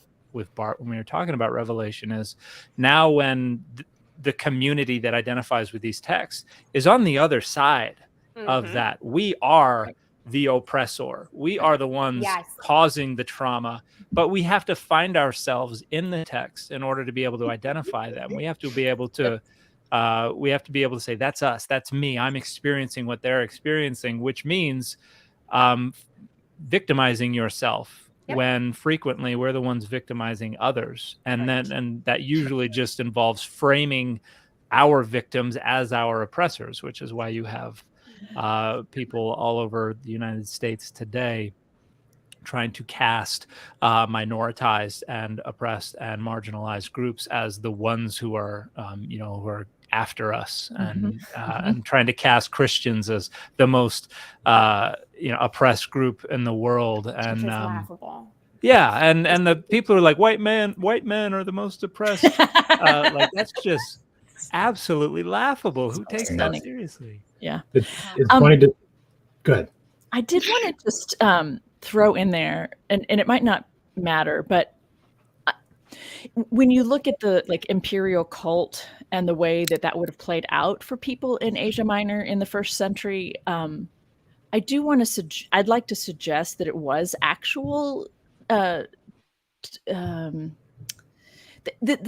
Bart when we were talking about Revelation, is now when the community that identifies with these texts is on the other side of that. We are the oppressor. We are the ones causing the trauma, but we have to find ourselves in the text in order to be able to identify them. We have to be able to say, that's us, that's me, I'm experiencing what they're experiencing, which means victimizing yourself. When frequently we're the ones victimizing others, and that usually just involves framing our victims as our oppressors, which is why you have people all over the United States today trying to cast minoritized and oppressed and marginalized groups as the ones who are who are after us, and trying to cast Christians as the most oppressed group in the world. And laughable. And the people are like, white men are the most oppressed. Like, that's just absolutely laughable. Who takes that seriously? Yeah. It's funny to go ahead. I did want to just throw in there, and it might not matter, but when you look at the imperial cult and the way that would have played out for people in Asia Minor in the first century, I do want to I'd like to suggest that it was actual. That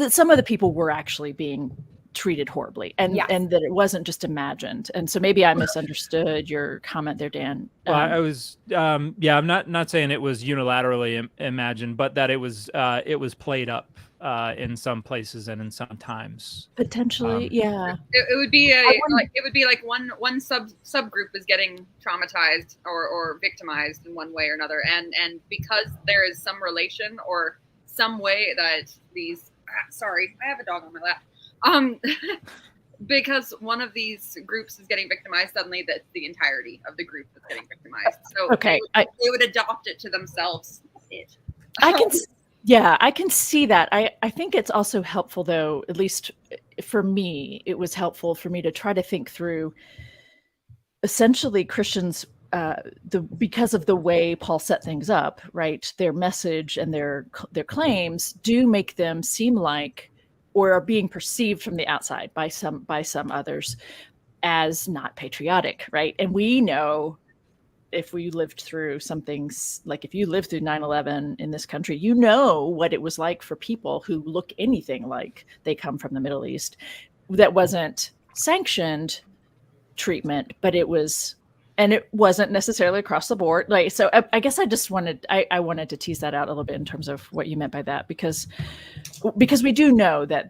some of the people were actually being treated horribly, and Yes. and that it wasn't just imagined. And so maybe I misunderstood your comment there, Dan. Well, I was, I'm not saying it was unilaterally imagined, but that it was played up in some places and in some times. Potentially, yeah. It would be like one subgroup is getting traumatized or victimized in one way or another, and because there is some relation or some way that these sorry, I have a dog on my lap. Because one of these groups is getting victimized, suddenly that's the entirety of the group that's getting victimized. So Okay, they would adopt it to themselves. I can see that. I think it's also helpful, though, at least for me, it was helpful for me to try to think through essentially Christians, because of the way Paul set things up, right? Their message and their claims do make them seem like, or are being perceived from the outside by some others as not patriotic, right? And we know, if we lived through something like, if you lived through 9/11 in this country, you know what it was like for people who look anything like they come from the Middle East. That wasn't sanctioned treatment, but it was, and it wasn't necessarily across the board. Like, so I guess I just wanted, I wanted to tease that out a little bit in terms of what you meant by that, because we do know that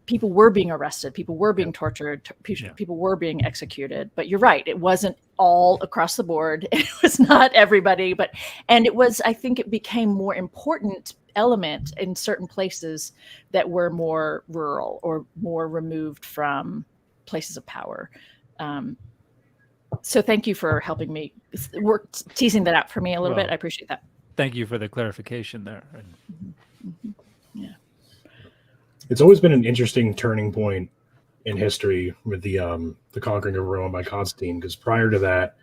people were being arrested, people were being tortured, people were being executed. But you're right, it wasn't all across the board. It was not everybody, and it was, I think it became more important element in certain places that were more rural or more removed from places of power. So thank you for helping me teasing that out for me a little bit. I appreciate that. Thank you for the clarification there. Yeah. It's always been an interesting turning point in history with the conquering of Rome by Constantine, because prior to that,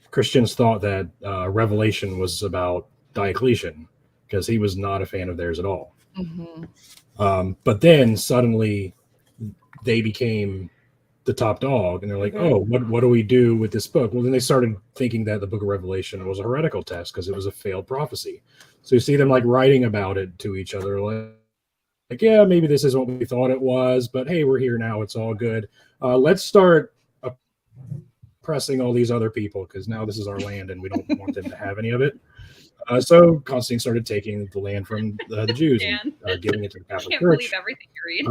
Christians thought that Revelation was about Diocletian, because he was not a fan of theirs at all. Mm-hmm. But then suddenly they became the top dog, and they're like, oh, what do we do with this book? Well, then they started thinking that the book of Revelation was a heretical text because it was a failed prophecy. So you see them like writing about it to each other, like, yeah, maybe this isn't what we thought it was, but hey, we're here now, it's all good. Let's start oppressing all these other people, because now this is our land and we don't want them to have any of it. So Constantine started taking the land from the Jews and giving it to the Catholic Church. Can't believe everything you read.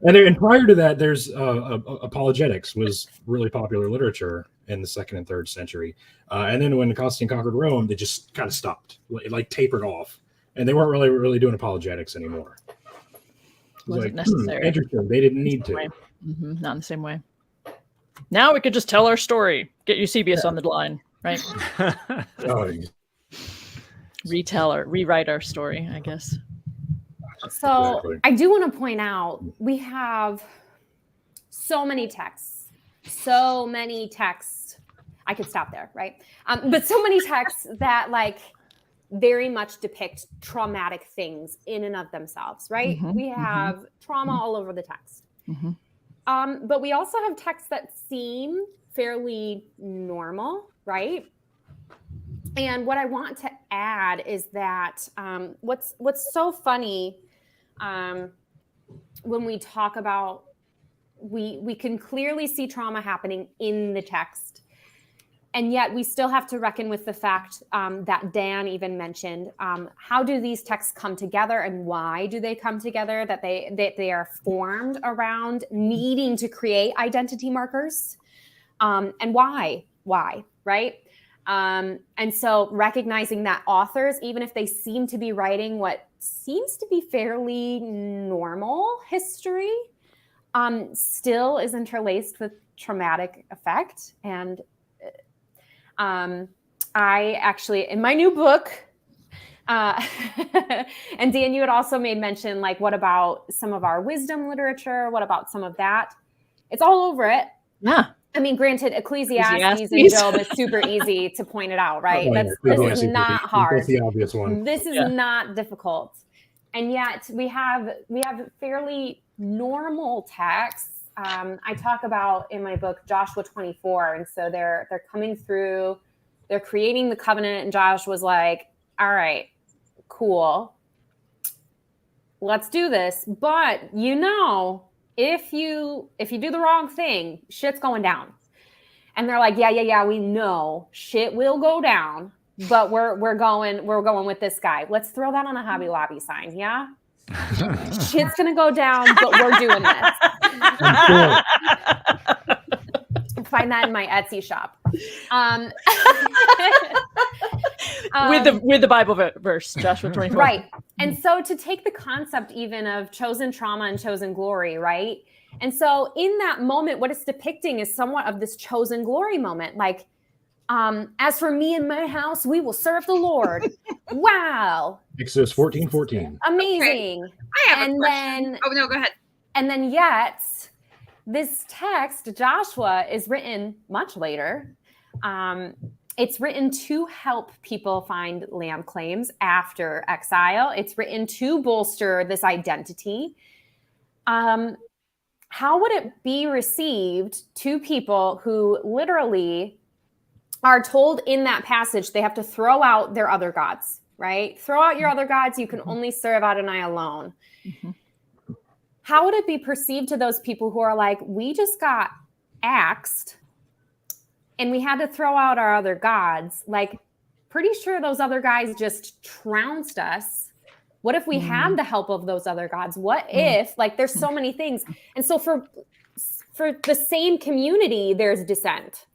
And prior to that, there's apologetics was really popular literature in the 2nd and 3rd century. And then when Constantine conquered Rome, they just kind of stopped. It like tapered off. And they weren't really doing apologetics anymore. It was Wasn't necessary. Interesting. They didn't need to. Mm-hmm. Not in the same way. Now we could just tell our story. Get Eusebius on the line, right? Rewrite our story, I guess. So I do want to point out, we have so many texts. I could stop there, right? But so many texts that like very much depict traumatic things in and of themselves, right? Mm-hmm, we have trauma all over the text. Mm-hmm. But we also have texts that seem fairly normal, right? And what I want to add is that what's so funny when we talk about, we can clearly see trauma happening in the text, and yet we still have to reckon with the fact that Dan even mentioned, how do these texts come together, and why do they come together? That they are formed around needing to create identity markers, and why, right? And so recognizing that authors, even if they seem to be writing what seems to be fairly normal history, still is interlaced with traumatic effect. And I actually, in my new book, and Dan, you had also made mention, like, what about some of our wisdom literature? What about some of that? It's all over it. Yeah. I mean, granted, Ecclesiastes and Job is super easy to point it out, right? This is not hard. That's the obvious one. This is not difficult. And yet we have fairly normal texts. I talk about in my book Joshua 24, and so they're coming through, they're creating the covenant, and Josh was like, all right, cool. let's do this. But if you do the wrong thing, shit's going down. And they're like, yeah, we know shit will go down, but we're going with this guy. Let's throw that on a Hobby Lobby sign, yeah? Shit's gonna go down, but we're doing this. Find that in my Etsy shop. With the Bible verse, Joshua 24. Right. And so to take the concept even of chosen trauma and chosen glory, right? And so in that moment, what it's depicting is somewhat of this chosen glory moment. Like, as for me and my house, we will serve the Lord. Wow. Exodus 14:14. Amazing. Okay. I have a question. Then, oh, no, go ahead. And then yet, this text, Joshua, is written much later. It's written to help people find land claims after exile. It's written to bolster this identity. How would it be received to people who literally are told in that passage they have to throw out their other gods, right? Throw out your other gods. You can only serve Adonai alone. Mm-hmm. How would it be perceived to those people who are like, we just got axed and we had to throw out our other gods? Like, pretty sure those other guys just trounced us. What if we had the help of those other gods? What if, like, there's so many things. And so for the same community, there's dissent.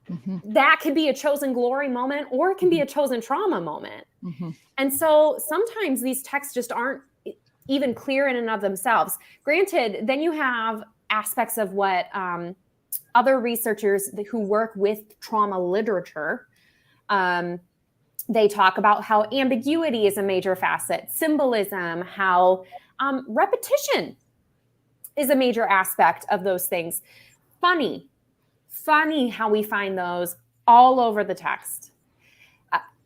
Mm-hmm. That could be a chosen glory moment, or it can be a chosen trauma moment. Mm-hmm. And so sometimes these texts just aren't even clear in and of themselves. Granted, then you have aspects of what other researchers who work with trauma literature, they talk about how ambiguity is a major facet, symbolism, how repetition is a major aspect of those things. Funny how we find those all over the text.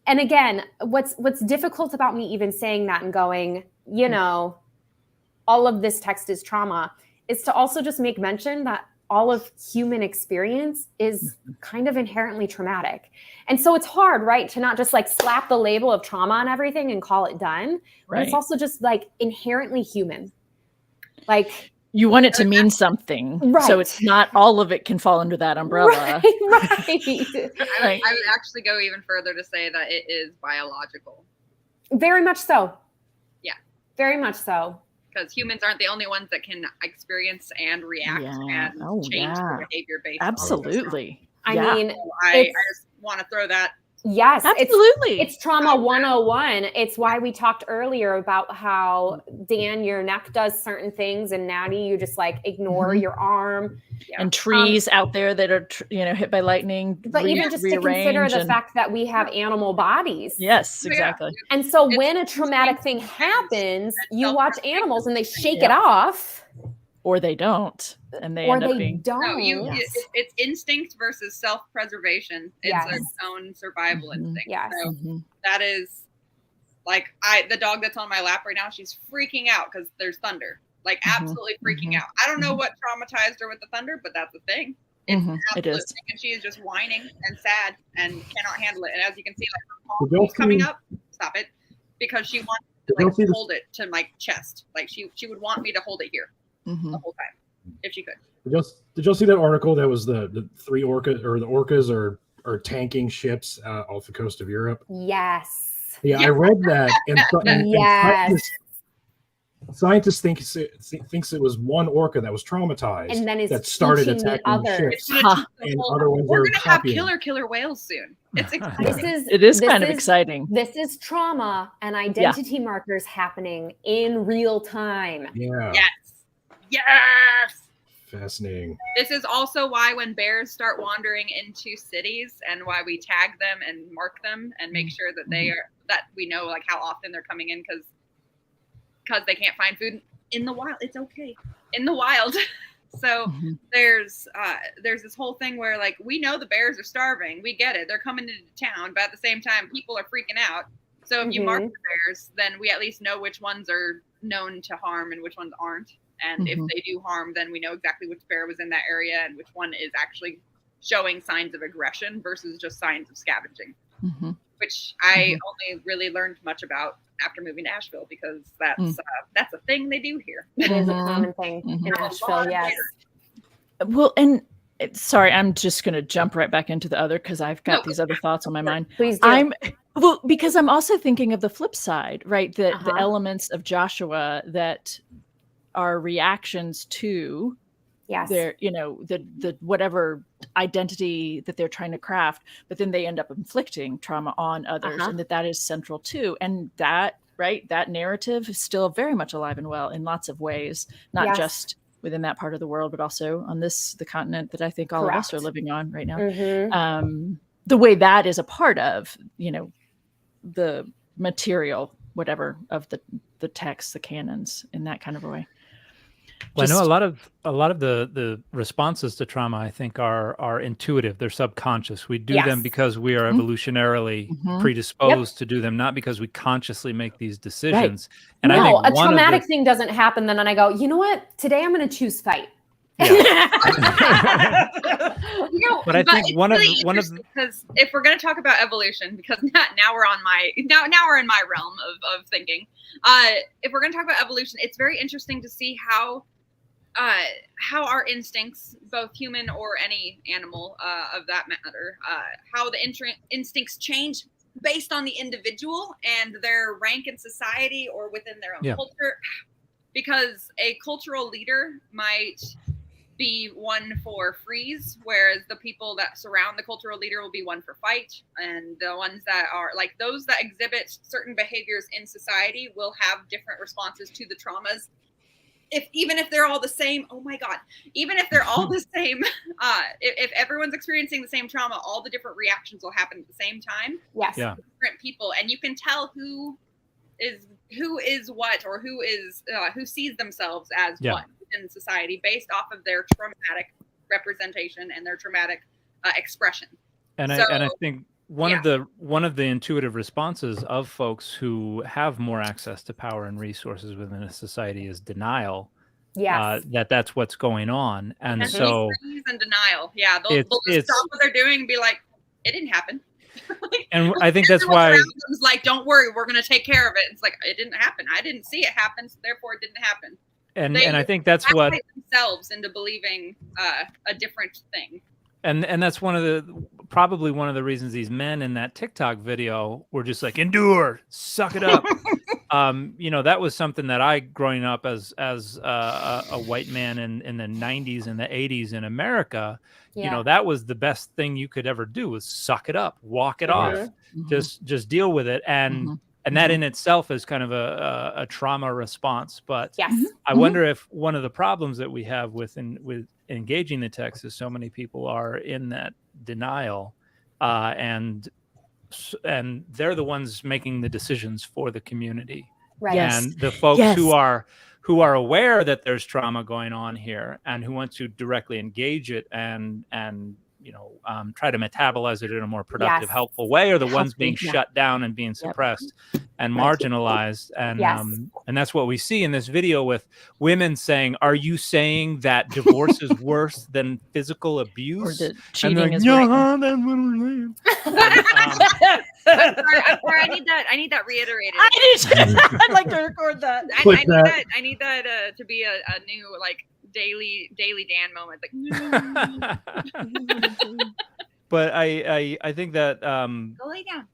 And again, what's difficult about me even saying that and going, all of this text is trauma, is to also just make mention that all of human experience is kind of inherently traumatic. And so it's hard, right, to not just like slap the label of trauma on everything and call it done. Right. But it's also just like inherently human. Like, you want it to mean something. Right. So it's not all of it can fall under that umbrella. Right. I would actually go even further to say that it is biological. Very much so. Yeah. Very much so. Because humans aren't the only ones that can experience and react and change their behavior based Absolutely. on it. I mean, I just want to throw that. Yes, absolutely. It's trauma 101. It's why we talked earlier about how, Dan, your neck does certain things, and Natty, you just like ignore your arm. And trees out there that are hit by lightning. But even just to consider the fact that we have animal bodies. Yes, exactly. And so when a traumatic thing happens, you watch animals and they shake it off. Or they don't, and they end up being. No, it's instinct versus self-preservation. It's its own survival instinct. Yes. So that is like the dog that's on my lap right now. She's freaking out because there's thunder. Like absolutely freaking out. I don't know what traumatized her with the thunder, but that's the thing. It's an absolute thing, and she is just whining and sad and cannot handle it. And as you can see, like her palm coming up. Stop it, because she wants to hold it to my chest. Like she would want me to hold it here. The whole time, if she could. Did y'all see that article that was the three orcas are tanking ships off the coast of Europe? Yes. Yeah, I read that, and scientists thinks it was one orca that was traumatized, and then that started attacking the ships, and other ones we're gonna have killer whales soon. It's exciting. It is kind of exciting. This is trauma and identity markers happening in real time. Yeah. Yes. Fascinating. This is also why when bears start wandering into cities, and why we tag them and mark them and make sure that that we know like how often they're coming in, because they can't find food in the wild. It's okay in the wild. So there's this whole thing where like we know the bears are starving. We get it. They're coming into town, but at the same time, people are freaking out. So if you mark the bears, then we at least know which ones are known to harm and which ones aren't. And if they do harm, then we know exactly which bear was in that area and which one is actually showing signs of aggression versus just signs of scavenging, which I only really learned much about after moving to Asheville, because that's a thing they do here. It is a common thing in Asheville, yes. Well, and sorry, I'm just going to jump right back into the other because I've got these other thoughts on my mind. Please do. Because I'm also thinking of the flip side, right? The elements of Joshua that are reactions to their, the whatever identity that they're trying to craft, but then they end up inflicting trauma on others, and that is central too. And that narrative is still very much alive and well in lots of ways, not just within that part of the world, but also on the continent that I think all of us are living on right now. The way that is a part of, the material, whatever, of the texts, the canons, in that kind of a way. Well, I know a lot of the responses to trauma, I think, are intuitive. They're subconscious. We do them because we are evolutionarily predisposed to do them, not because we consciously make these decisions. Right. And I think a traumatic thing doesn't happen, then I go, you know what? Today I'm going to choose fight. But I think one of because if we're going to talk about evolution, because now we're in my realm of thinking. If we're going to talk about evolution, it's very interesting to see how our instincts, both human or any animal of that matter, how the instincts change based on the individual and their rank in society or within their own culture. Because a cultural leader might be one for freeze, whereas the people that surround the cultural leader will be one for fight, and the ones that are like those that exhibit certain behaviors in society will have different responses to the traumas. Even if they're all the same, oh my God, even if they're all the same, if everyone's experiencing the same trauma, all the different reactions will happen at the same time. Yes. Yeah. Different people, and you can tell who is what, or who sees themselves as what in society based off of their traumatic representation and their traumatic expression. And I think one of the intuitive responses of folks who have more access to power and resources within a society is denial. Yes. That's what's going on, and so and denial. Yeah, they'll just stop what they're doing and be like, "It didn't happen." And I think that's why it's like, don't worry, we're going to take care of it. It's like, it didn't happen. I didn't see it happen, so therefore it didn't happen. And I think that's what themselves into believing a different thing. And that's probably one of the reasons these men in that TikTok video were just like, endure, suck it up. That was something that I, growing up as a white man in the 90s and the 80s in America, that was the best thing you could ever do, was suck it up, walk it off, just deal with it. And that in itself is kind of a trauma response. But I wonder if one of the problems that we have with engaging the text is so many people are in that denial, and they're the ones making the decisions for the community. Right. And the folks who are aware that there's trauma going on here and who want to directly engage it and try to metabolize it in a more productive, helpful way, are the ones being shut down and being suppressed and marginalized. And that's what we see in this video with women saying, "Are you saying that divorce is worse than physical abuse?" Or that cheating is that's what we're I need that reiterated. I'd like to record that. I need that to be a new daily Dan moment. But I think that go lay down.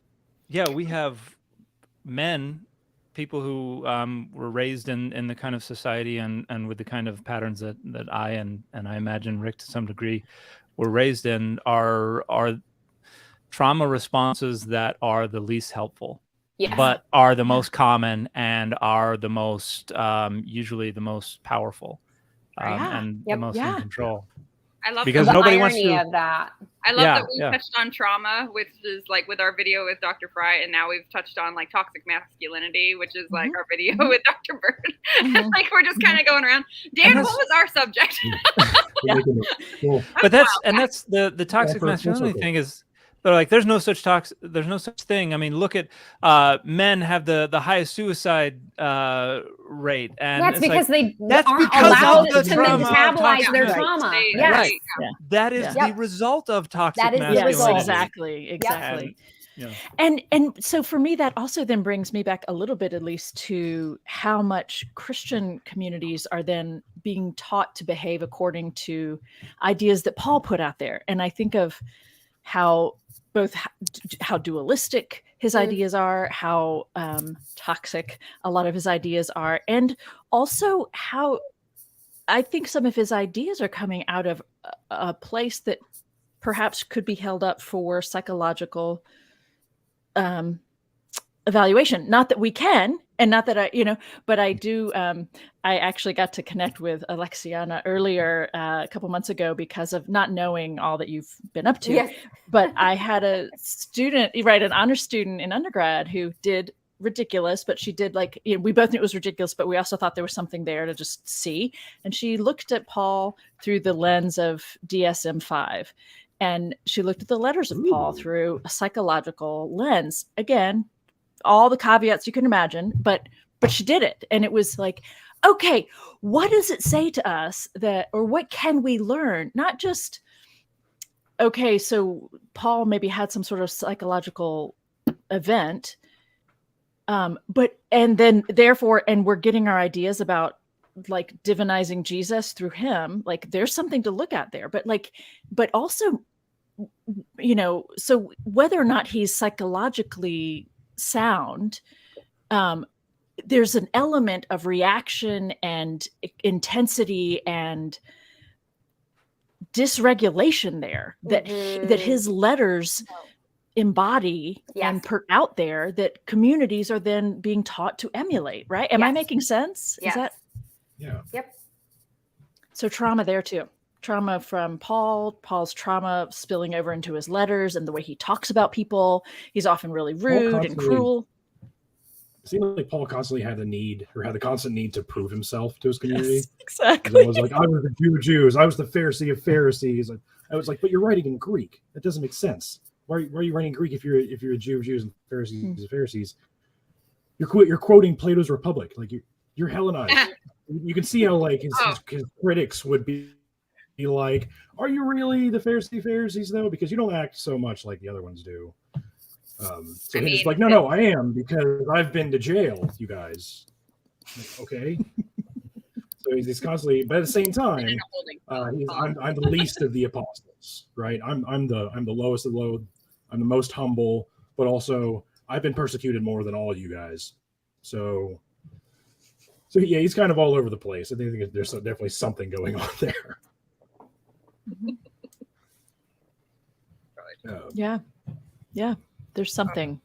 Yeah, we have men, people who were raised in the kind of society and with the kind of patterns that I and I imagine Rick to some degree were raised in, are trauma responses that are the least helpful. But are the most common and are the most usually the most powerful. And the most in control. I love because nobody wants to. Of that. I love that we touched on trauma, which is with our video with Dr. Fry, and now we've touched on toxic masculinity, which is our video with Dr. Bird. We're just kind of going around. Dan, what was our subject? But that's the toxic masculinity thing is. They're like, there's no such thing. I mean, look at men have the highest suicide rate, and that's because they aren't because allowed to metabolize their trauma. Right. That is the result of toxic masculinity. Yes, exactly. Yeah. And so for me, that also then brings me back a little bit, at least, to how much Christian communities are then being taught to behave according to ideas that Paul put out there. And I think of how dualistic his ideas are, how toxic a lot of his ideas are, and also how I think some of his ideas are coming out of a place that perhaps could be held up for psychological evaluation. Not that we can, and not that but I do. I actually got to connect with Alexiana earlier a couple months ago because of not knowing all that you've been up to. Yes. But I had a student, an honor student in undergrad who did ridiculous, but she did we both knew it was ridiculous, but we also thought there was something there to just see. And she looked at Paul through the lens of DSM-5. And she looked at the letters of Paul through a psychological lens. Again, all the caveats you can imagine, but she did it. And it was like, okay, what does it say to us or what can we learn? Not just, okay, so Paul maybe had some sort of psychological event, and we're getting our ideas about divinizing Jesus through him. There's something to look at there, but also, so whether or not he's psychologically sound, there's an element of reaction and intensity and dysregulation there that his letters embody and put out there that communities are then being taught to emulate, right? Am I making sense? Yes. Is that? Yeah. Yep. So trauma there too. Trauma from Paul's trauma spilling over into his letters and the way he talks about people. He's often really rude and cruel. It seemed like Paul constantly had the constant need to prove himself to his community. Yes, exactly. It was like, I was the Jew of Jews. I was the Pharisee of Pharisees. I was like, but you're writing in Greek. That doesn't make sense. Why are you writing Greek if you're a Jew of Jews and Pharisees of Pharisees? You're quoting Plato's Republic. You're Hellenized. You can see how his critics would be like, are you really the Pharisees though? Because you don't act so much like the other ones do. So he's like, no, I am, because I've been to jail, you guys. Okay. So he's constantly, but at the same time, I'm the least of the apostles, right? I'm the lowest of the low. I'm the most humble, but also I've been persecuted more than all you guys. So yeah, he's kind of all over the place. I think there's definitely something going on there. Yeah. There's something.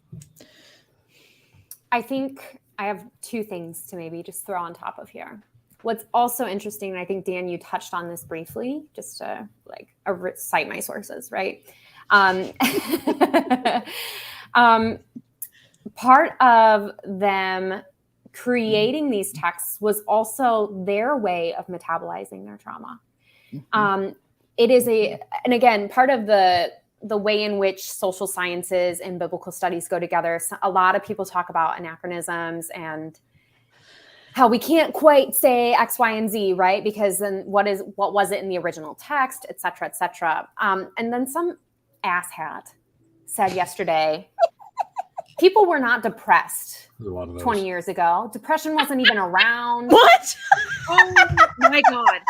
I think I have two things to maybe just throw on top of here. What's also interesting, and I think, Dan, you touched on this briefly, just to cite my sources, right? Part of them creating these texts was also their way of metabolizing their trauma. It is and again, part of the way in which social sciences and biblical studies go together. So a lot of people talk about anachronisms and how we can't quite say X, Y, and Z, right? Because then what was it in the original text, et cetera, et cetera. And then some asshat said yesterday, people were not depressed 20 years ago. Depression wasn't even around. What? Oh my God.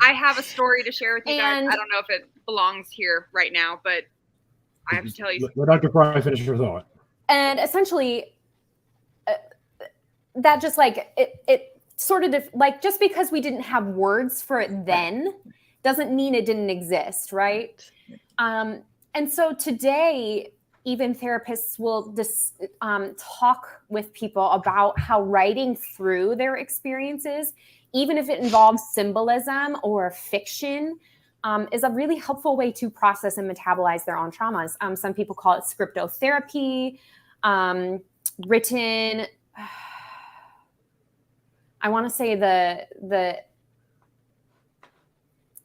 I have a story to share with you guys. I don't know if it belongs here right now, but I have to tell you. Let Dr. Fry finish her thought. And essentially, that just it sort of just because we didn't have words for it then doesn't mean it didn't exist, right? And so today, even therapists will talk with people about how writing through their experiences, even if it involves symbolism or fiction, is a really helpful way to process and metabolize their own traumas. Some people call it scriptotherapy, written. I want to say the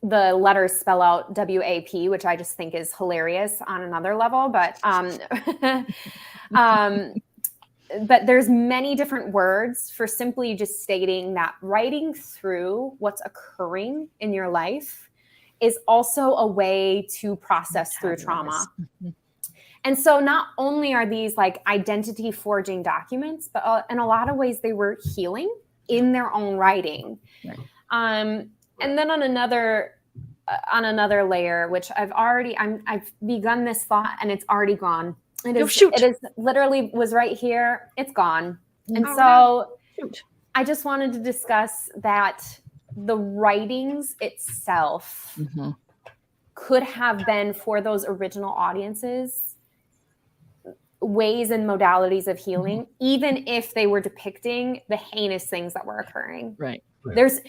letters spell out WAP, which I just think is hilarious on another level. But but there's many different words for simply just stating that writing through what's occurring in your life is also a way to process through trauma. And so not only are these like identity forging documents, but in a lot of ways they were healing in their own writing. Right. And then on another layer, which I've begun this thought and it's already gone. It is literally was right here. It's gone. And so I just wanted to discuss that the writings itself could have been, for those original audiences, ways and modalities of healing, even if they were depicting the heinous things that were occurring. Right. There's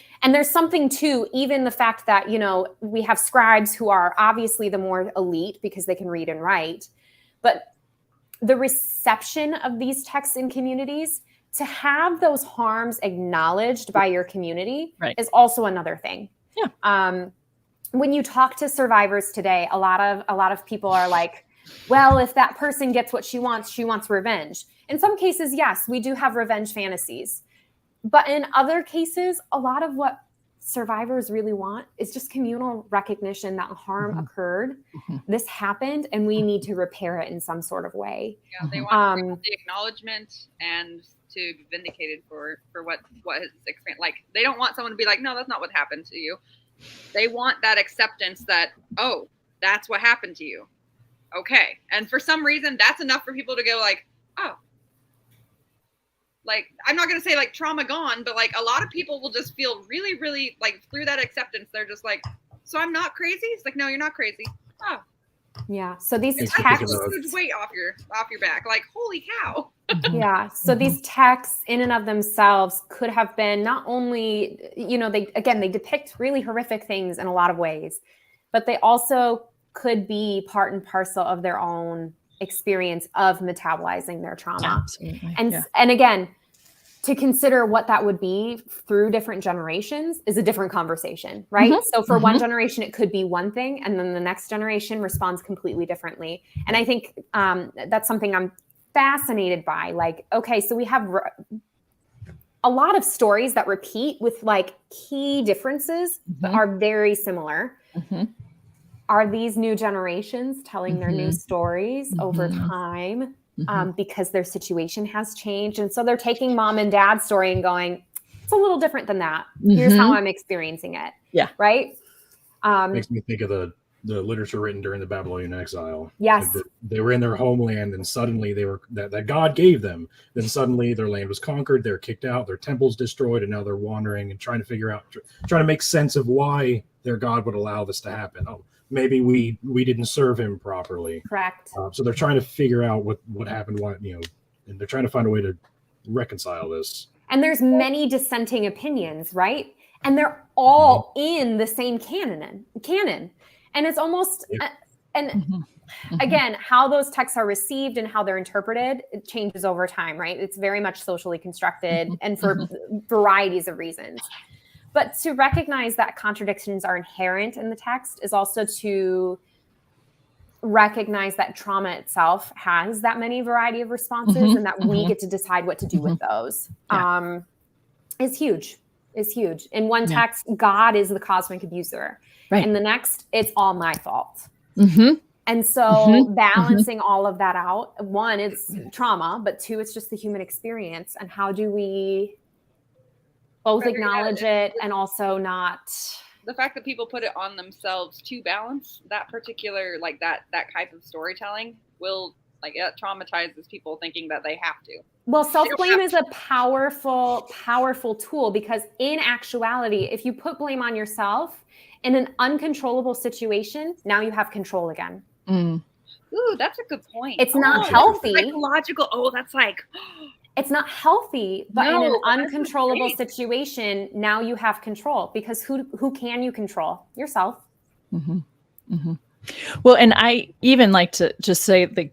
something to even the fact that, you know, we have scribes who are obviously the more elite because they can read and write, but the reception of these texts in communities, to have those harms acknowledged by your community is also another thing. Yeah. When you talk to survivors today, a lot of people are like, well, if that person gets what she wants revenge. In some cases, yes, we do have revenge fantasies. But in other cases, a lot of what survivors really want is just communal recognition that harm occurred. This happened, and we need to repair it in some sort of way. Yeah, they want the acknowledgement and to be vindicated for what has experienced. Like, they don't want someone to be like, no, that's not what happened to you. They want that acceptance that, oh, that's what happened to you. Okay. And for some reason, that's enough for people to go like, oh, like, I'm not going to say like trauma gone, but like a lot of people will just feel really, really like through that acceptance. They're just like, so I'm not crazy. It's like, no, you're not crazy. Oh, yeah. So these texts, weight off your back. Like, holy cow. Yeah. So these texts in and of themselves could have been not only, you know, they depict really horrific things in a lot of ways, but they also could be part and parcel of their own experience of metabolizing their trauma. Absolutely. And again, to consider what that would be through different generations is a different conversation, right? So for one generation, it could be one thing, and then the next generation responds completely differently. And I think that's something I'm fascinated by. Like, okay, so we have a lot of stories that repeat with like key differences, but are very similar. Are these new generations telling their new stories over time because their situation has changed? And so they're taking mom and dad's story and going, it's a little different than that. Here's how I'm experiencing it. Yeah. Right? Makes me think of the literature written during the Babylonian exile. Yes. Like they were in their homeland, and suddenly they were that God gave them. Then suddenly their land was conquered, they're kicked out, their temples destroyed, and now they're wandering and trying to make sense of why their God would allow this to happen. Oh, maybe we didn't serve him properly. Correct. So they're trying to figure out what happened, and they're trying to find a way to reconcile this. And there's many dissenting opinions, right? And they're all in the same canon. And it's almost, again, how those texts are received and how they're interpreted, it changes over time, right? It's very much socially constructed and for varieties of reasons. But to recognize that contradictions are inherent in the text is also to recognize that trauma itself has that many variety of responses and that we get to decide what to do with those is huge. In one text, God is the cosmic abuser. Right. In the next, it's all my fault. And so balancing all of that out, one, it's trauma, but two, it's just the human experience. And how do we both acknowledge it and also not... The fact that people put it on themselves to balance that particular, like that type of storytelling will, like, it traumatizes people thinking that they have to. Well, self-blame is a powerful, powerful tool, because in actuality, if you put blame on yourself in an uncontrollable situation, now you have control again. Ooh, that's a good point. It's not healthy. Psychological. That's like... It's not healthy, but in an uncontrollable situation, now you have control, because who can you control? Yourself. Well, and I even like to just say the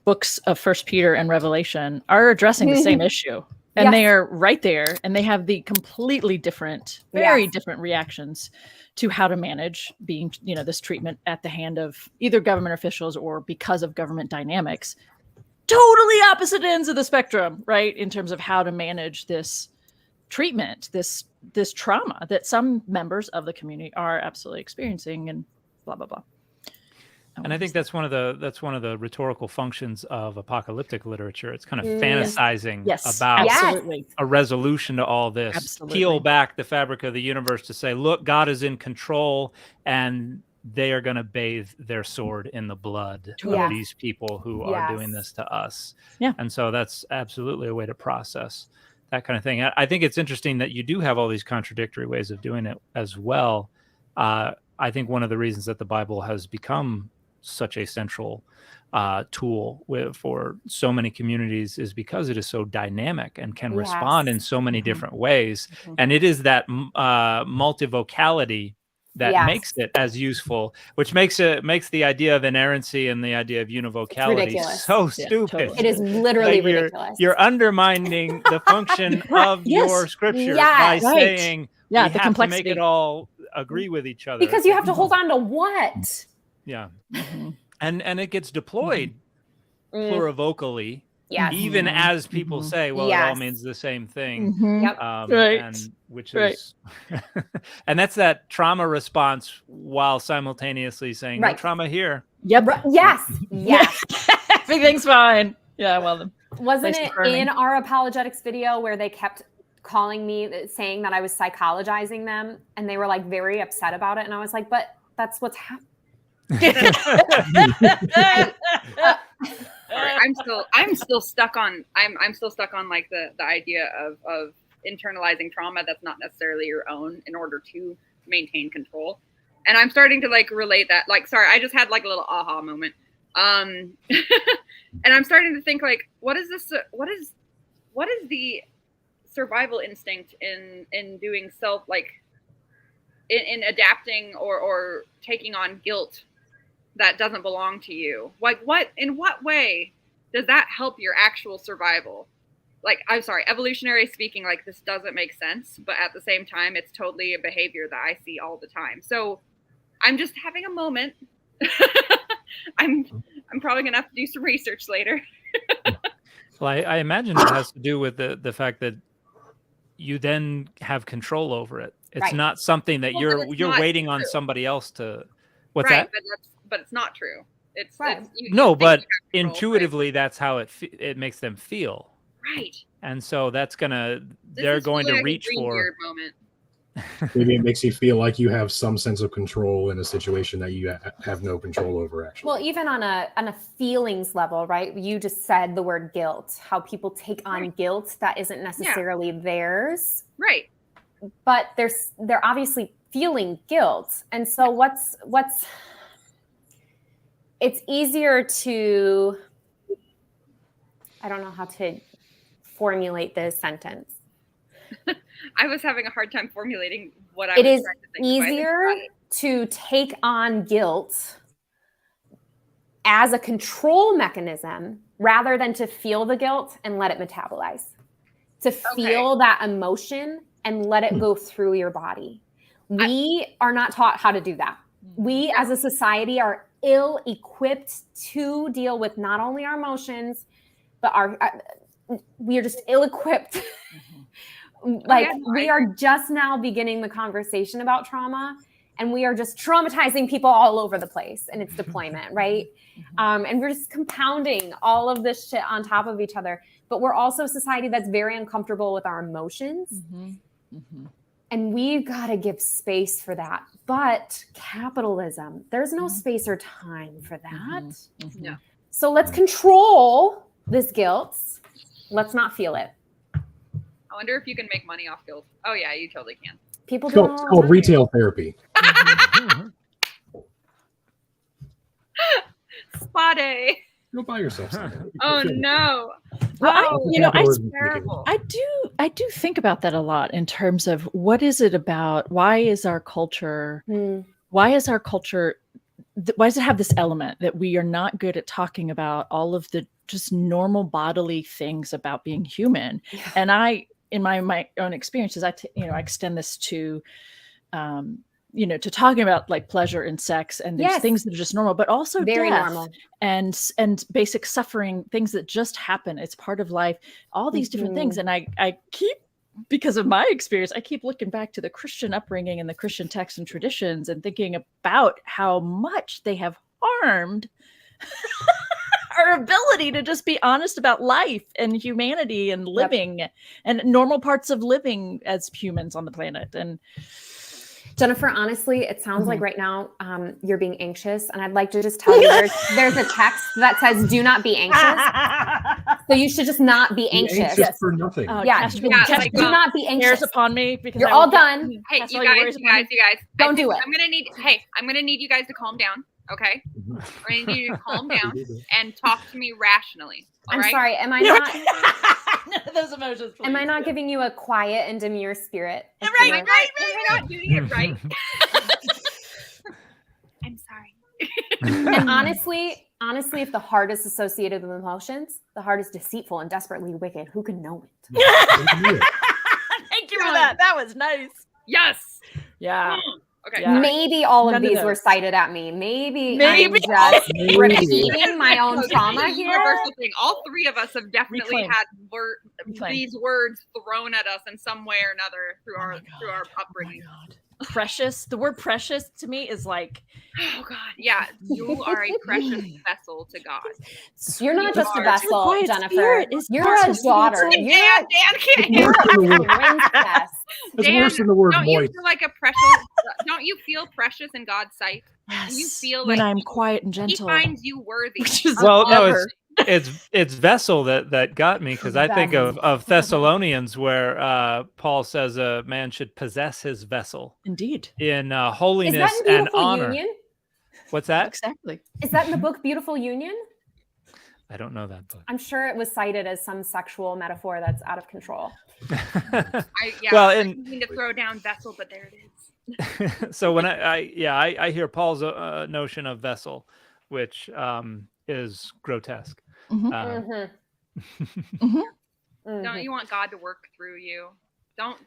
books of First Peter and Revelation are addressing the same issue, and they are right there, and they have the completely different, very different reactions to how to manage being, this treatment at the hand of either government officials or because of government dynamics. Totally opposite ends of the spectrum, right? In terms of how to manage this treatment, this trauma that some members of the community are absolutely experiencing, and blah, blah, blah. And I think that's one of the rhetorical functions of apocalyptic literature. It's kind of fantasizing about a resolution to all this. Absolutely. Peel back the fabric of the universe to say, look, God is in control, and they are going to bathe their sword in the blood of these people who are doing this to us. Yeah. And so that's absolutely a way to process that kind of thing. I think it's interesting that you do have all these contradictory ways of doing it as well. I think one of the reasons that the Bible has become such a central tool for so many communities is because it is so dynamic and can respond in so many different ways. And it is that multivocality that makes it as useful, which makes the idea of inerrancy and the idea of univocality so stupid. Totally. It is literally ridiculous. You're undermining the function of your scripture by saying we the have complexity. to make it all agree with each other. Because you have to hold on to what? Yeah. And it gets deployed plurivocally, even as people say, well, it all means the same thing. And which is and that's that trauma response while simultaneously saying no trauma here. Yes. Everything's fine. Yeah, well, wasn't it in our apologetics video where they kept calling me saying that I was psychologizing them, and they were like very upset about it, and I was like, but that's what's happening. I'm still stuck on like the idea of internalizing trauma that's not necessarily your own in order to maintain control. And I'm starting to like relate that, like, sorry, I just had like a little aha moment. And I'm starting to think like, what is the survival instinct in doing self, like in adapting or taking on guilt that doesn't belong to you? Like in what way does that help your actual survival? Like, I'm sorry, evolutionary speaking, like this doesn't make sense, but at the same time, it's totally a behavior that I see all the time. So I'm just having a moment. I'm probably gonna have to do some research later. Well, I imagine it has to do with the fact that you then have control over it. It's not something that you're waiting on somebody else to. What's that? But it's not true. It's but intuitively that's how it makes them feel. Right. And so they're going to reach for. Moment. Maybe it makes you feel like you have some sense of control in a situation that you have no control over, actually. Well, even on a feelings level, right? You just said the word guilt, how people take on guilt that isn't necessarily theirs. Right. But they're obviously feeling guilt. And so what's it's easier to, I don't know how to formulate this sentence. I was having a hard time formulating what I was trying to think. It is easier to take on guilt as a control mechanism rather than to feel the guilt and let it metabolize. To feel that emotion and let it go through your body. We are not taught how to do that. We as a society are ill-equipped to deal with not only our emotions, but we are just ill-equipped. We are just now beginning the conversation about trauma, and we are just traumatizing people all over the place in its deployment, right? And we're just compounding all of this shit on top of each other. But we're also a society that's very uncomfortable with our emotions. And we've got to give space for that. But capitalism, there's no space or time for that. Yeah. So let's control this guilt. Let's not feel it. I wonder if you can make money off guilt. Oh yeah, you totally can. People do it's called retail therapy. Spa day. Go buy yourself something. Oh no. Well, that's terrible. I do think about that a lot in terms of what is it about? Why is our culture? Why does it have this element that we are not good at talking about all of the just normal bodily things about being human? And in my own experiences, I extend this to, to talking about like pleasure and sex and these things that are just normal, but also very death normal and basic suffering, things that just happen. It's part of life, all these different things. And I keep, because of my experience, I keep looking back to the Christian upbringing and the Christian texts and traditions and thinking about how much they have harmed our ability to just be honest about life and humanity and living and normal parts of living as humans on the planet. And Jennifer, honestly, it sounds like right now you're being anxious, and I'd like to just tell you there's a text that says "Do not be anxious," so you should just not be anxious. For nothing. Do not be anxious. Cares upon me because you're all done. Hey, you guys, don't do it. I'm gonna need you guys to calm down. Okay, I'm gonna need you to calm down and talk to me rationally. I'm sorry. Am I not? None of those emotions. Am I not giving you a quiet and demure spirit? Right. You're not doing it right. I'm sorry. And honestly, if the heart is associated with emotions, the heart is deceitful and desperately wicked. Who can know it? Thank you for that. That was nice. Yes. Yeah. Okay. Yeah. Maybe all of these were cited at me. Maybe I'm just repeating my own trauma here. All three of us have definitely had these words thrown at us in some way or another through our upbringing. Precious. The word precious to me is like, oh God, yeah, you are a precious vessel to God. You're not just a vessel, Jennifer. You're a daughter. Dan can't. You're a princess. It's worse than the word don't moist. You feel like a precious? Don't you feel precious in God's sight? Yes. You feel when like I'm quiet and gentle. He finds you worthy. Well, no, it's vessel that got me, because I think of Thessalonians, where Paul says a man should possess his vessel. Indeed. In holiness Is that in and Beautiful honor. Union? What's that? Exactly. Is that in the book Beautiful Union? I don't know that book. I'm sure it was cited as some sexual metaphor that's out of control. I didn't mean to throw down vessel, but there it is. So when I hear Paul's notion of vessel, which is grotesque. Don't you want God to work through you? Don't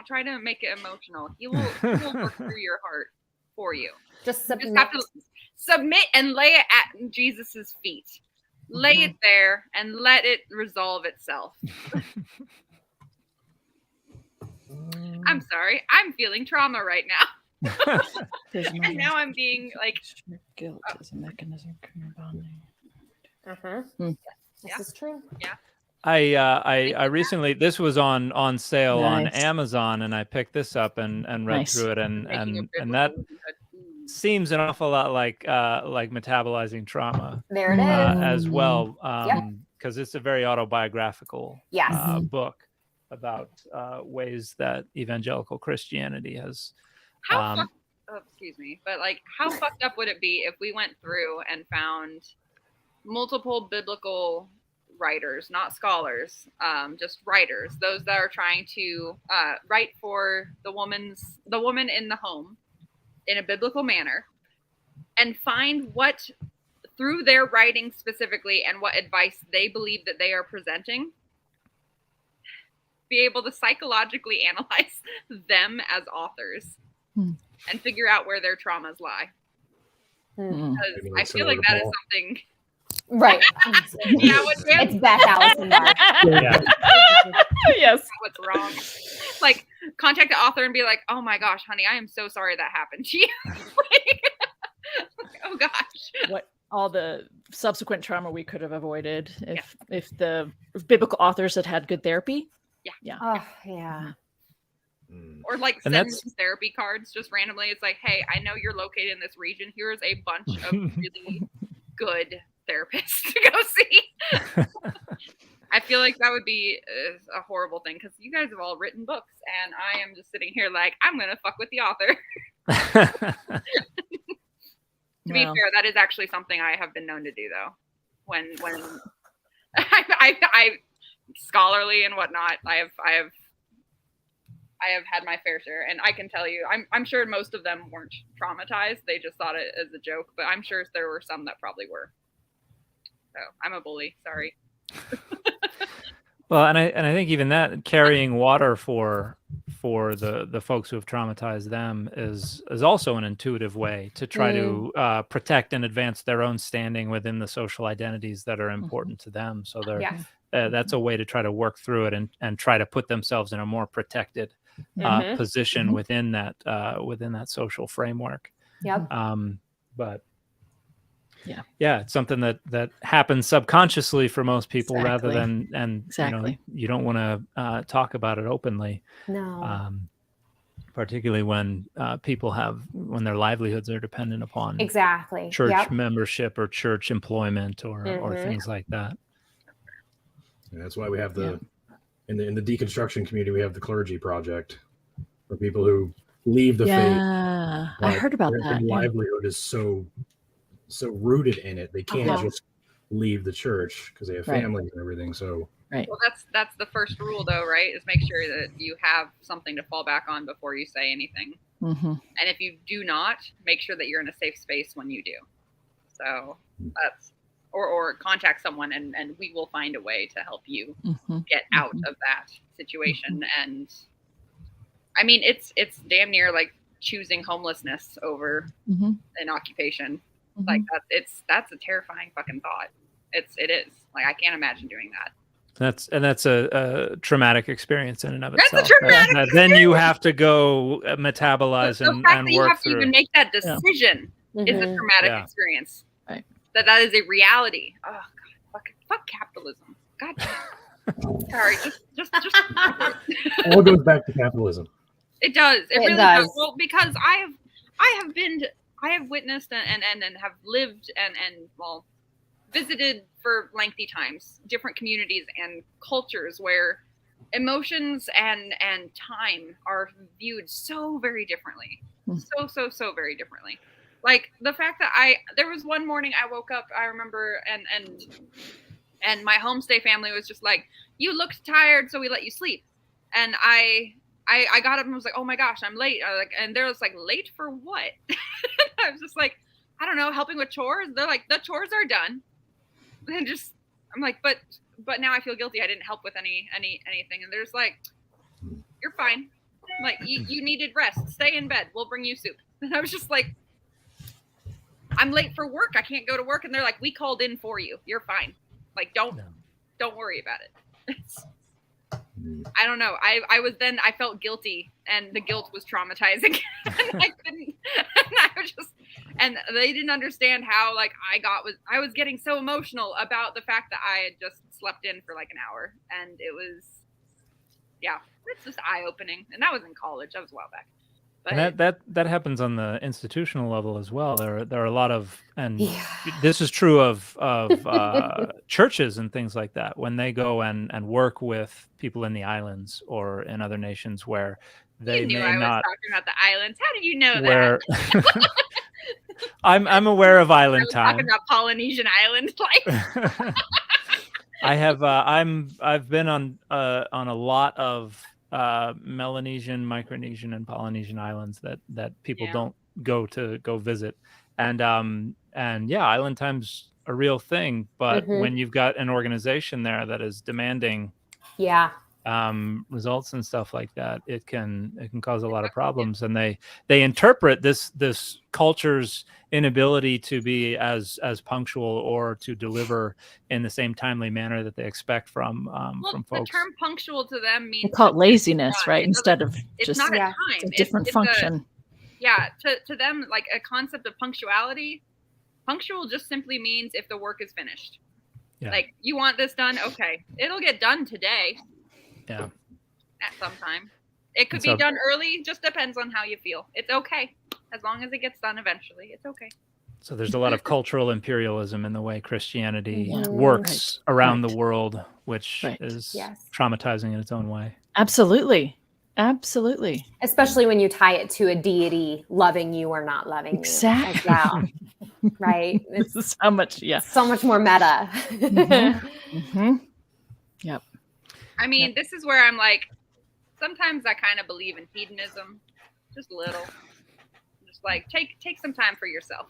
try to make it emotional. He will work through your heart for you. Just submit. You just have to submit and lay it at Jesus's feet. Lay it there and let it resolve itself. I'm sorry. I'm feeling trauma right now. And now I'm being like, guilt is a mechanism for your bonding. This is true. Yeah. I recently, this was on sale on Amazon, and I picked this up and read through it, and that seems an awful lot like Metabolizing Trauma. There it is. As well, because it's a very autobiographical book about ways that evangelical Christianity has. Excuse me, but like, how fucked up would it be if we went through and found multiple biblical writers, not scholars, just writers, those that are trying to write for the woman in the home in a biblical manner, and find what, through their writing specifically and what advice they believe that they are presenting, be able to psychologically analyze them as authors and figure out where their traumas lie. Because I feel like that is something. Right. It's Beth Allison Mark. Yes. What's wrong? Like, contact the author and be like, "Oh my gosh, honey, I am so sorry that happened to you." Oh gosh. What all the subsequent trauma we could have avoided if the biblical authors had good therapy. Yeah. Oh yeah. Or like send them therapy cards just randomly. It's like, hey, I know you're located in this region. Here's a bunch of really good therapists to go see. I feel like that would be a horrible thing, because you guys have all written books and I am just sitting here like, I'm gonna fuck with the author. To be fair, that is actually something I have been known to do, though. When I scholarly and whatnot, I have had my fair share, and I can tell you, I'm sure most of them weren't traumatized. They just thought it as a joke, but I'm sure there were some that probably were. So I'm a bully. Sorry. Well, and I think even that, carrying water for the folks who have traumatized them is also an intuitive way to try to protect and advance their own standing within the social identities that are important to them. So that's a way to try to work through it and try to put themselves in a more protected position within that social framework. Yep. But Yeah, it's something that happens subconsciously for most people rather Exactly. than Exactly. you don't want to talk about it openly. No. Particularly when when their livelihoods are dependent upon Exactly. church membership or church employment or things like that. And that's why we have in the deconstruction community, we have the clergy project for people who leave the faith. I heard about their that. livelihood is so rooted in it, they can't just leave the church because they have families and everything. So well, that's the first rule, though, right? Is make sure that you have something to fall back on before you say anything. And if you do not, make sure that you're in a safe space when you do. So that's or contact someone, and we will find a way to help you get out of that situation. And I mean, it's damn near like choosing homelessness over an occupation. Like that's a terrifying fucking thought. It is like I can't imagine doing that. That's a traumatic experience in and of itself. That's a traumatic then you have to go metabolize the and fact that you work have to through. even make that decision is a traumatic experience. Right. That is a reality. Oh God, fuck capitalism. God damn. Sorry, just all goes back to capitalism. It does. It really does. Well, because I have witnessed and have lived and visited for lengthy times different communities and cultures where emotions and time are viewed so very differently. So very differently. Like the fact that there was one morning I woke up, I remember, and my homestay family was just like, you looked tired, so we let you sleep. And I got up and was like, oh my gosh, I'm late. And they're just like, late for what? I was just like, I don't know, helping with chores. They're like, the chores are done. And I'm like, but now I feel guilty. I didn't help with anything. And they're just like, you're fine. Like you needed rest. Stay in bed. We'll bring you soup. And I was just like, I'm late for work. I can't go to work. And they're like, we called in for you. You're fine. Like, don't worry about it. I don't know. I felt guilty, and the guilt was traumatizing. And I couldn't, and they didn't understand how like I was getting so emotional about the fact that I had just slept in for like an hour, and it was, it's just eye opening. And that was in college. That was a while back. But, and that happens on the institutional level as well. There are a lot of, and this is true of churches and things like that, when they go and work with people in the islands or in other nations where they you knew may I was not talking about the islands. How did you know where, that? I'm aware of island time. Talking about Polynesian island life. I have I've been on a lot of Melanesian, Micronesian, and Polynesian islands that people don't go visit, and island time's a real thing. But when you've got an organization there that is demanding results and stuff like that, it can cause a lot of problems. And they interpret this culture's inability to be as punctual or to deliver in the same timely manner that they expect from folks. The term punctual to them means call it laziness, right? Instead of it's just not a time. It's a different function. To them, like a concept of punctuality. Punctual just simply means if the work is finished. Yeah. Like, you want this done? Okay. It'll get done today. Yeah. At some time. It could be done early, just depends on how you feel. It's okay. As long as it gets done eventually, it's okay. So there's a lot of cultural imperialism in the way Christianity works around the world, which is traumatizing in its own way. Absolutely. Absolutely. Especially when you tie it to a deity loving you or not loving you. Exactly. As well. Right? It's so much, so much more meta. Yep. I mean, this is where I'm like, sometimes I kind of believe in hedonism, just a little. Just like take some time for yourself.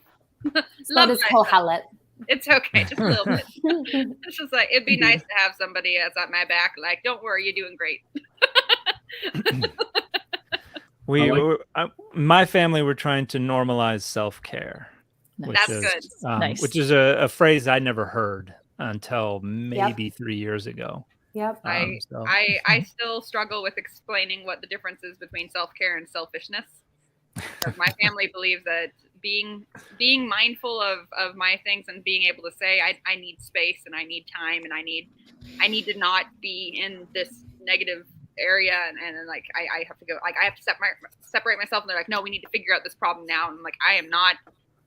That is Kohelet. It's okay, just a little bit. It's just like, it'd be nice to have somebody that's at my back. Like, don't worry, you're doing great. My family were trying to normalize self-care. That's good. Nice. Which is a phrase I never heard until maybe 3 years ago. Yep. I still struggle with explaining what the difference is between self-care and selfishness. My family believes that being mindful of my things and being able to say I need space and I need time and I need to not be in this negative area and like I have to go, like I have to separate myself, and they're like, no, we need to figure out this problem now, and I'm like, I am not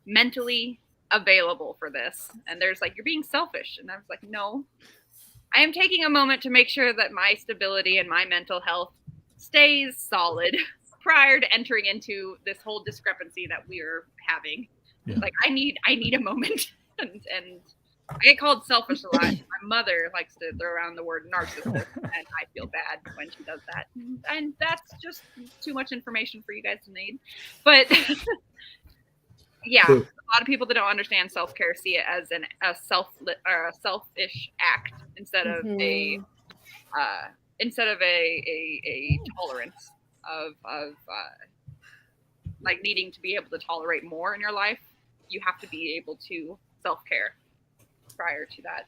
mentally available for this. And there's like, you're being selfish, and I was like, no, I am taking a moment to make sure that my stability and my mental health stays solid prior to entering into this whole discrepancy that we're having. Yeah. Like I need a moment, and I get called selfish a lot. My mother likes to throw around the word narcissist, and I feel bad when she does that. And that's just too much information for you guys to need. But yeah, a lot of people that don't understand self-care see it as a selfish act instead of a tolerance of like needing to be able to tolerate more in your life. You have to be able to self-care prior to that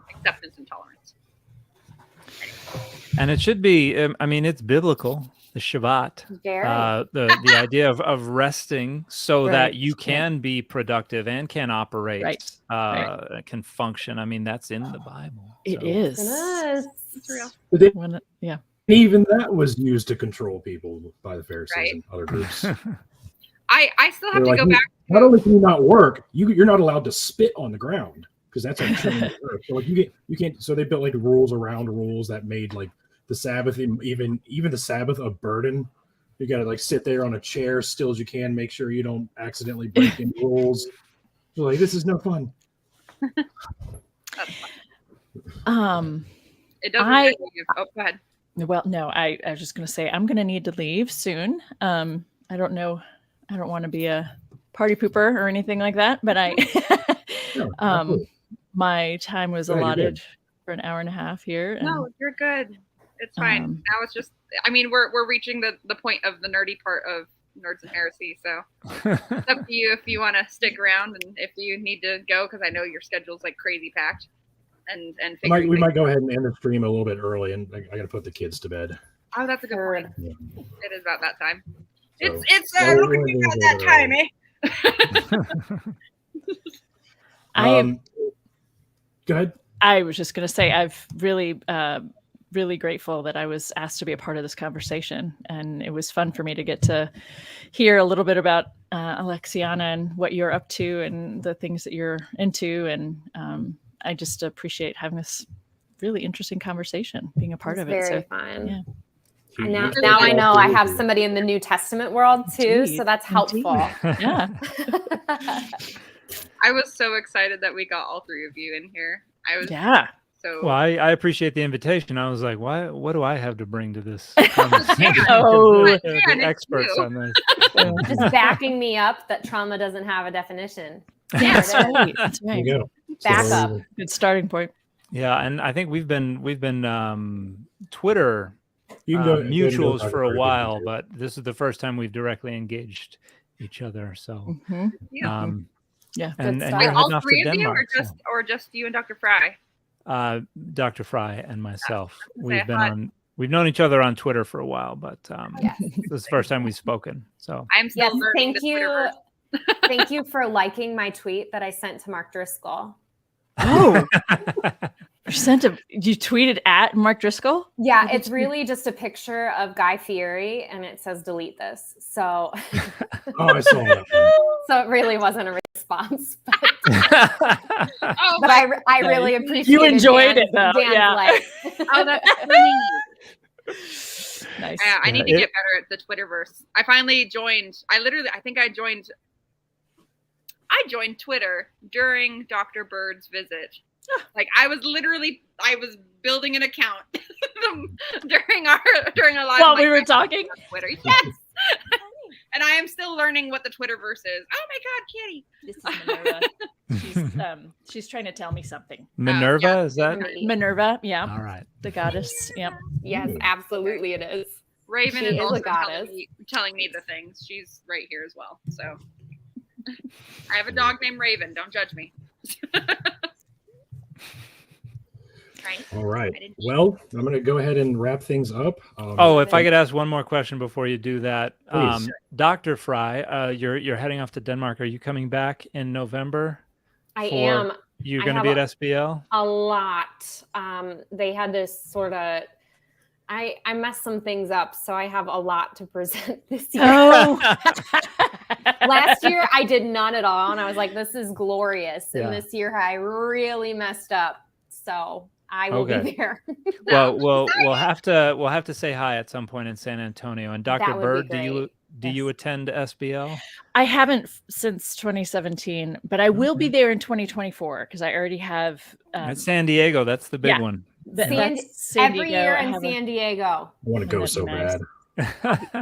acceptance and tolerance. And it should be, I mean, it's biblical, the Shabbat, the idea of resting so that you can be productive and can operate, can function. I mean, that's in the Bible. It is. It's real. Yeah. Even that was used to control people by the Pharisees and other groups. I still have to go back. Not only can you not work, you're not allowed to spit on the ground because that's unclean on earth. So like you can't. So they built like rules around rules that made like the Sabbath, even the Sabbath, a burden. You got to like sit there on a chair still as you can, make sure you don't accidentally break any rules. So like this is no fun. It doesn't. Go ahead. Well, no, I was just going to say I'm going to need to leave soon. I don't know. I don't want to be a party pooper or anything like that, but my time was allotted for an hour and a half here. And, no, you're good. It's fine. Now it's just, I mean, we're reaching the point of the nerdy part of Nerds and Heresy. So it's up to you if you want to stick around and if you need to go, because I know your schedule's like crazy packed. And we might go ahead and end the stream a little bit early, and I got to put the kids to bed. Oh, that's a good point. Yeah. It is about that time. So, it's looking at that time, eh? Go ahead. I was just going to say I've really grateful that I was asked to be a part of this conversation, and it was fun for me to get to hear a little bit about Alexiana and what you're up to and the things that you're into, and I just appreciate having this really interesting conversation, being a part of it. Very fun. Yeah. And now I know I have somebody in the New Testament world too, so that's helpful. Yeah. I was so excited that we got all three of you in here. So well, I appreciate the invitation. I was like, what do I have to bring to this? The experts on this. Just backing me up that trauma doesn't have a definition. Yeah, that's right. That's right. There you go. Back up. Good starting point. Yeah, and I think we've been Twitter mutuals for a while, but this is the first time we've directly engaged each other. So yeah. And you're all heading off three to of you, Denmark, or just you and Dr. Fry? Dr. Fry and myself. We've known each other on Twitter for a while, but this is the first time we've spoken. So I'm still learning thank you. Thank you for liking my tweet that I sent to Mark Driscoll. Oh, you tweeted at Mark Driscoll? Yeah, it's really just a picture of Guy Fieri, and it says delete this. So, I saw that. So it really wasn't a response, but I really appreciate. You enjoyed it though, yeah. Oh, that's funny. Nice. I need to get better at the Twitterverse. I finally joined. I joined Twitter during Dr. Bird's visit. Like I was building an account during our live while we were talking on Twitter. Yes. And I am still learning what the Twitterverse is. Oh my God, Kitty. This is Minerva. She's trying to tell me something. Minerva, is that Minerva? Yeah. All right. The goddess. Yep. Yes, absolutely it is. Raven She is is also a goddess. telling me the things. She's right here as well. So I have a dog named Raven. Don't judge me. Right. All right. Well, I'm going to go ahead and wrap things up. If I could ask one more question before you do that. Please. Dr. Fry, you're heading off to Denmark. Are you coming back in November? I am. You're going to be at SBL? A lot. They had this sort of, I messed some things up, so I have a lot to present this year. Oh. Last year, I did none at all, and I was like, this is glorious. Yeah. And this year, I really messed up. So I will be there. Well, we'll have to say hi at some point in San Antonio. And Dr. Bird, do you attend SBL? I haven't since 2017, but I will be there in 2024 because I already have. At San Diego, that's the big one. Every year in San Diego. I want to go so bad.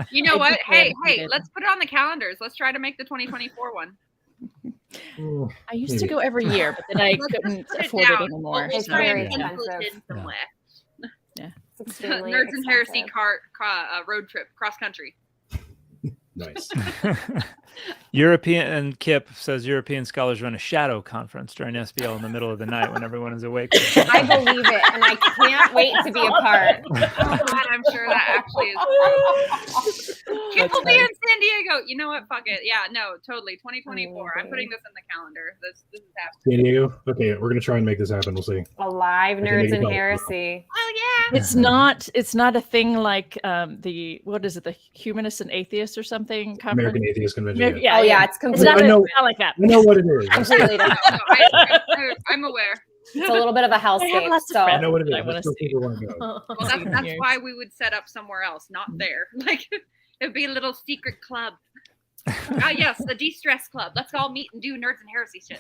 You know what? Hey, let's put it on the calendars. Let's try to make the 2024 one. I used to go every year, but then I couldn't afford it anymore. It's very expensive. Yeah. Nerds and Heresy road trip cross country. Nice. European, and Kip says European scholars run a shadow conference during SBL in the middle of the night when everyone is awake. I believe it, and I can't wait to be a part. Oh God, I'm sure that actually is. Kip will be in San Diego. You know what? Fuck it. Yeah, no, totally. 2024. I'm putting this in the calendar. This is happening. San Diego. Okay, we're gonna try and make this happen. We'll see. Alive Nerds and Heresy. Oh yeah. It's not a thing like the the Humanists and Atheists or something conference. American Atheist Convention. Yeah. Oh yeah, it's completely. It's not like that. I know what it is. Completely different. I'm aware. It's a little bit of a hellscape. So I know what it is. Well, that's why we would set up somewhere else, not there. Like it'd be a little secret club. Yes, the de-stress club. Let's all meet and do Nerds and Heresy shit.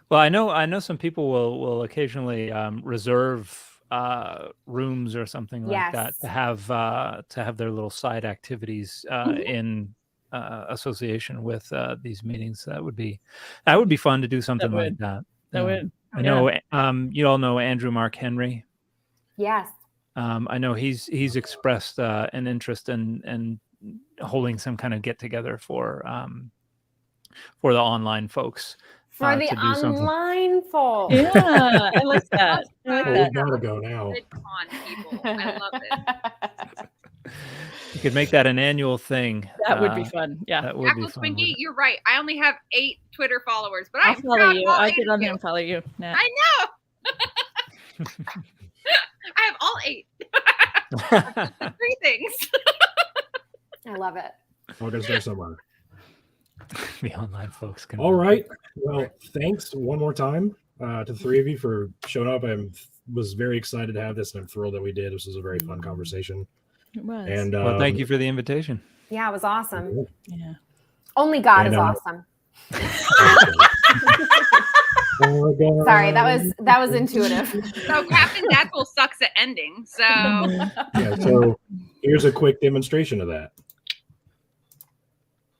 Well, I know some people will occasionally reserve rooms or something like that to have their little side activities in association with these meetings. That would be fun to do something like that. I know you all know Andrew Mark Henry. Yes. I know he's expressed an interest in holding some kind of get together for the online folks. For the online folks. Yeah, I like that. We gotta go now. People. I love it. You could make that an annual thing. That would be fun. Yeah. That would be fun. Swinky, you're right. I only have 8 Twitter followers, but I'll follow you. I'll get on there and follow you. Nah. I know. I have all 8. 3 things. I love it. I'll go start somewhere. The online folks can. All right. Well, thanks one more time to the 3 of you for showing up. I was very excited to have this, and I'm thrilled that we did. This was a very fun conversation. It was. And well, thank you for the invitation. Yeah, it was awesome. Yeah. Only God is awesome. Sorry, that was intuitive. So Captain Deathpool sucks at ending. So yeah. So here's a quick demonstration of that.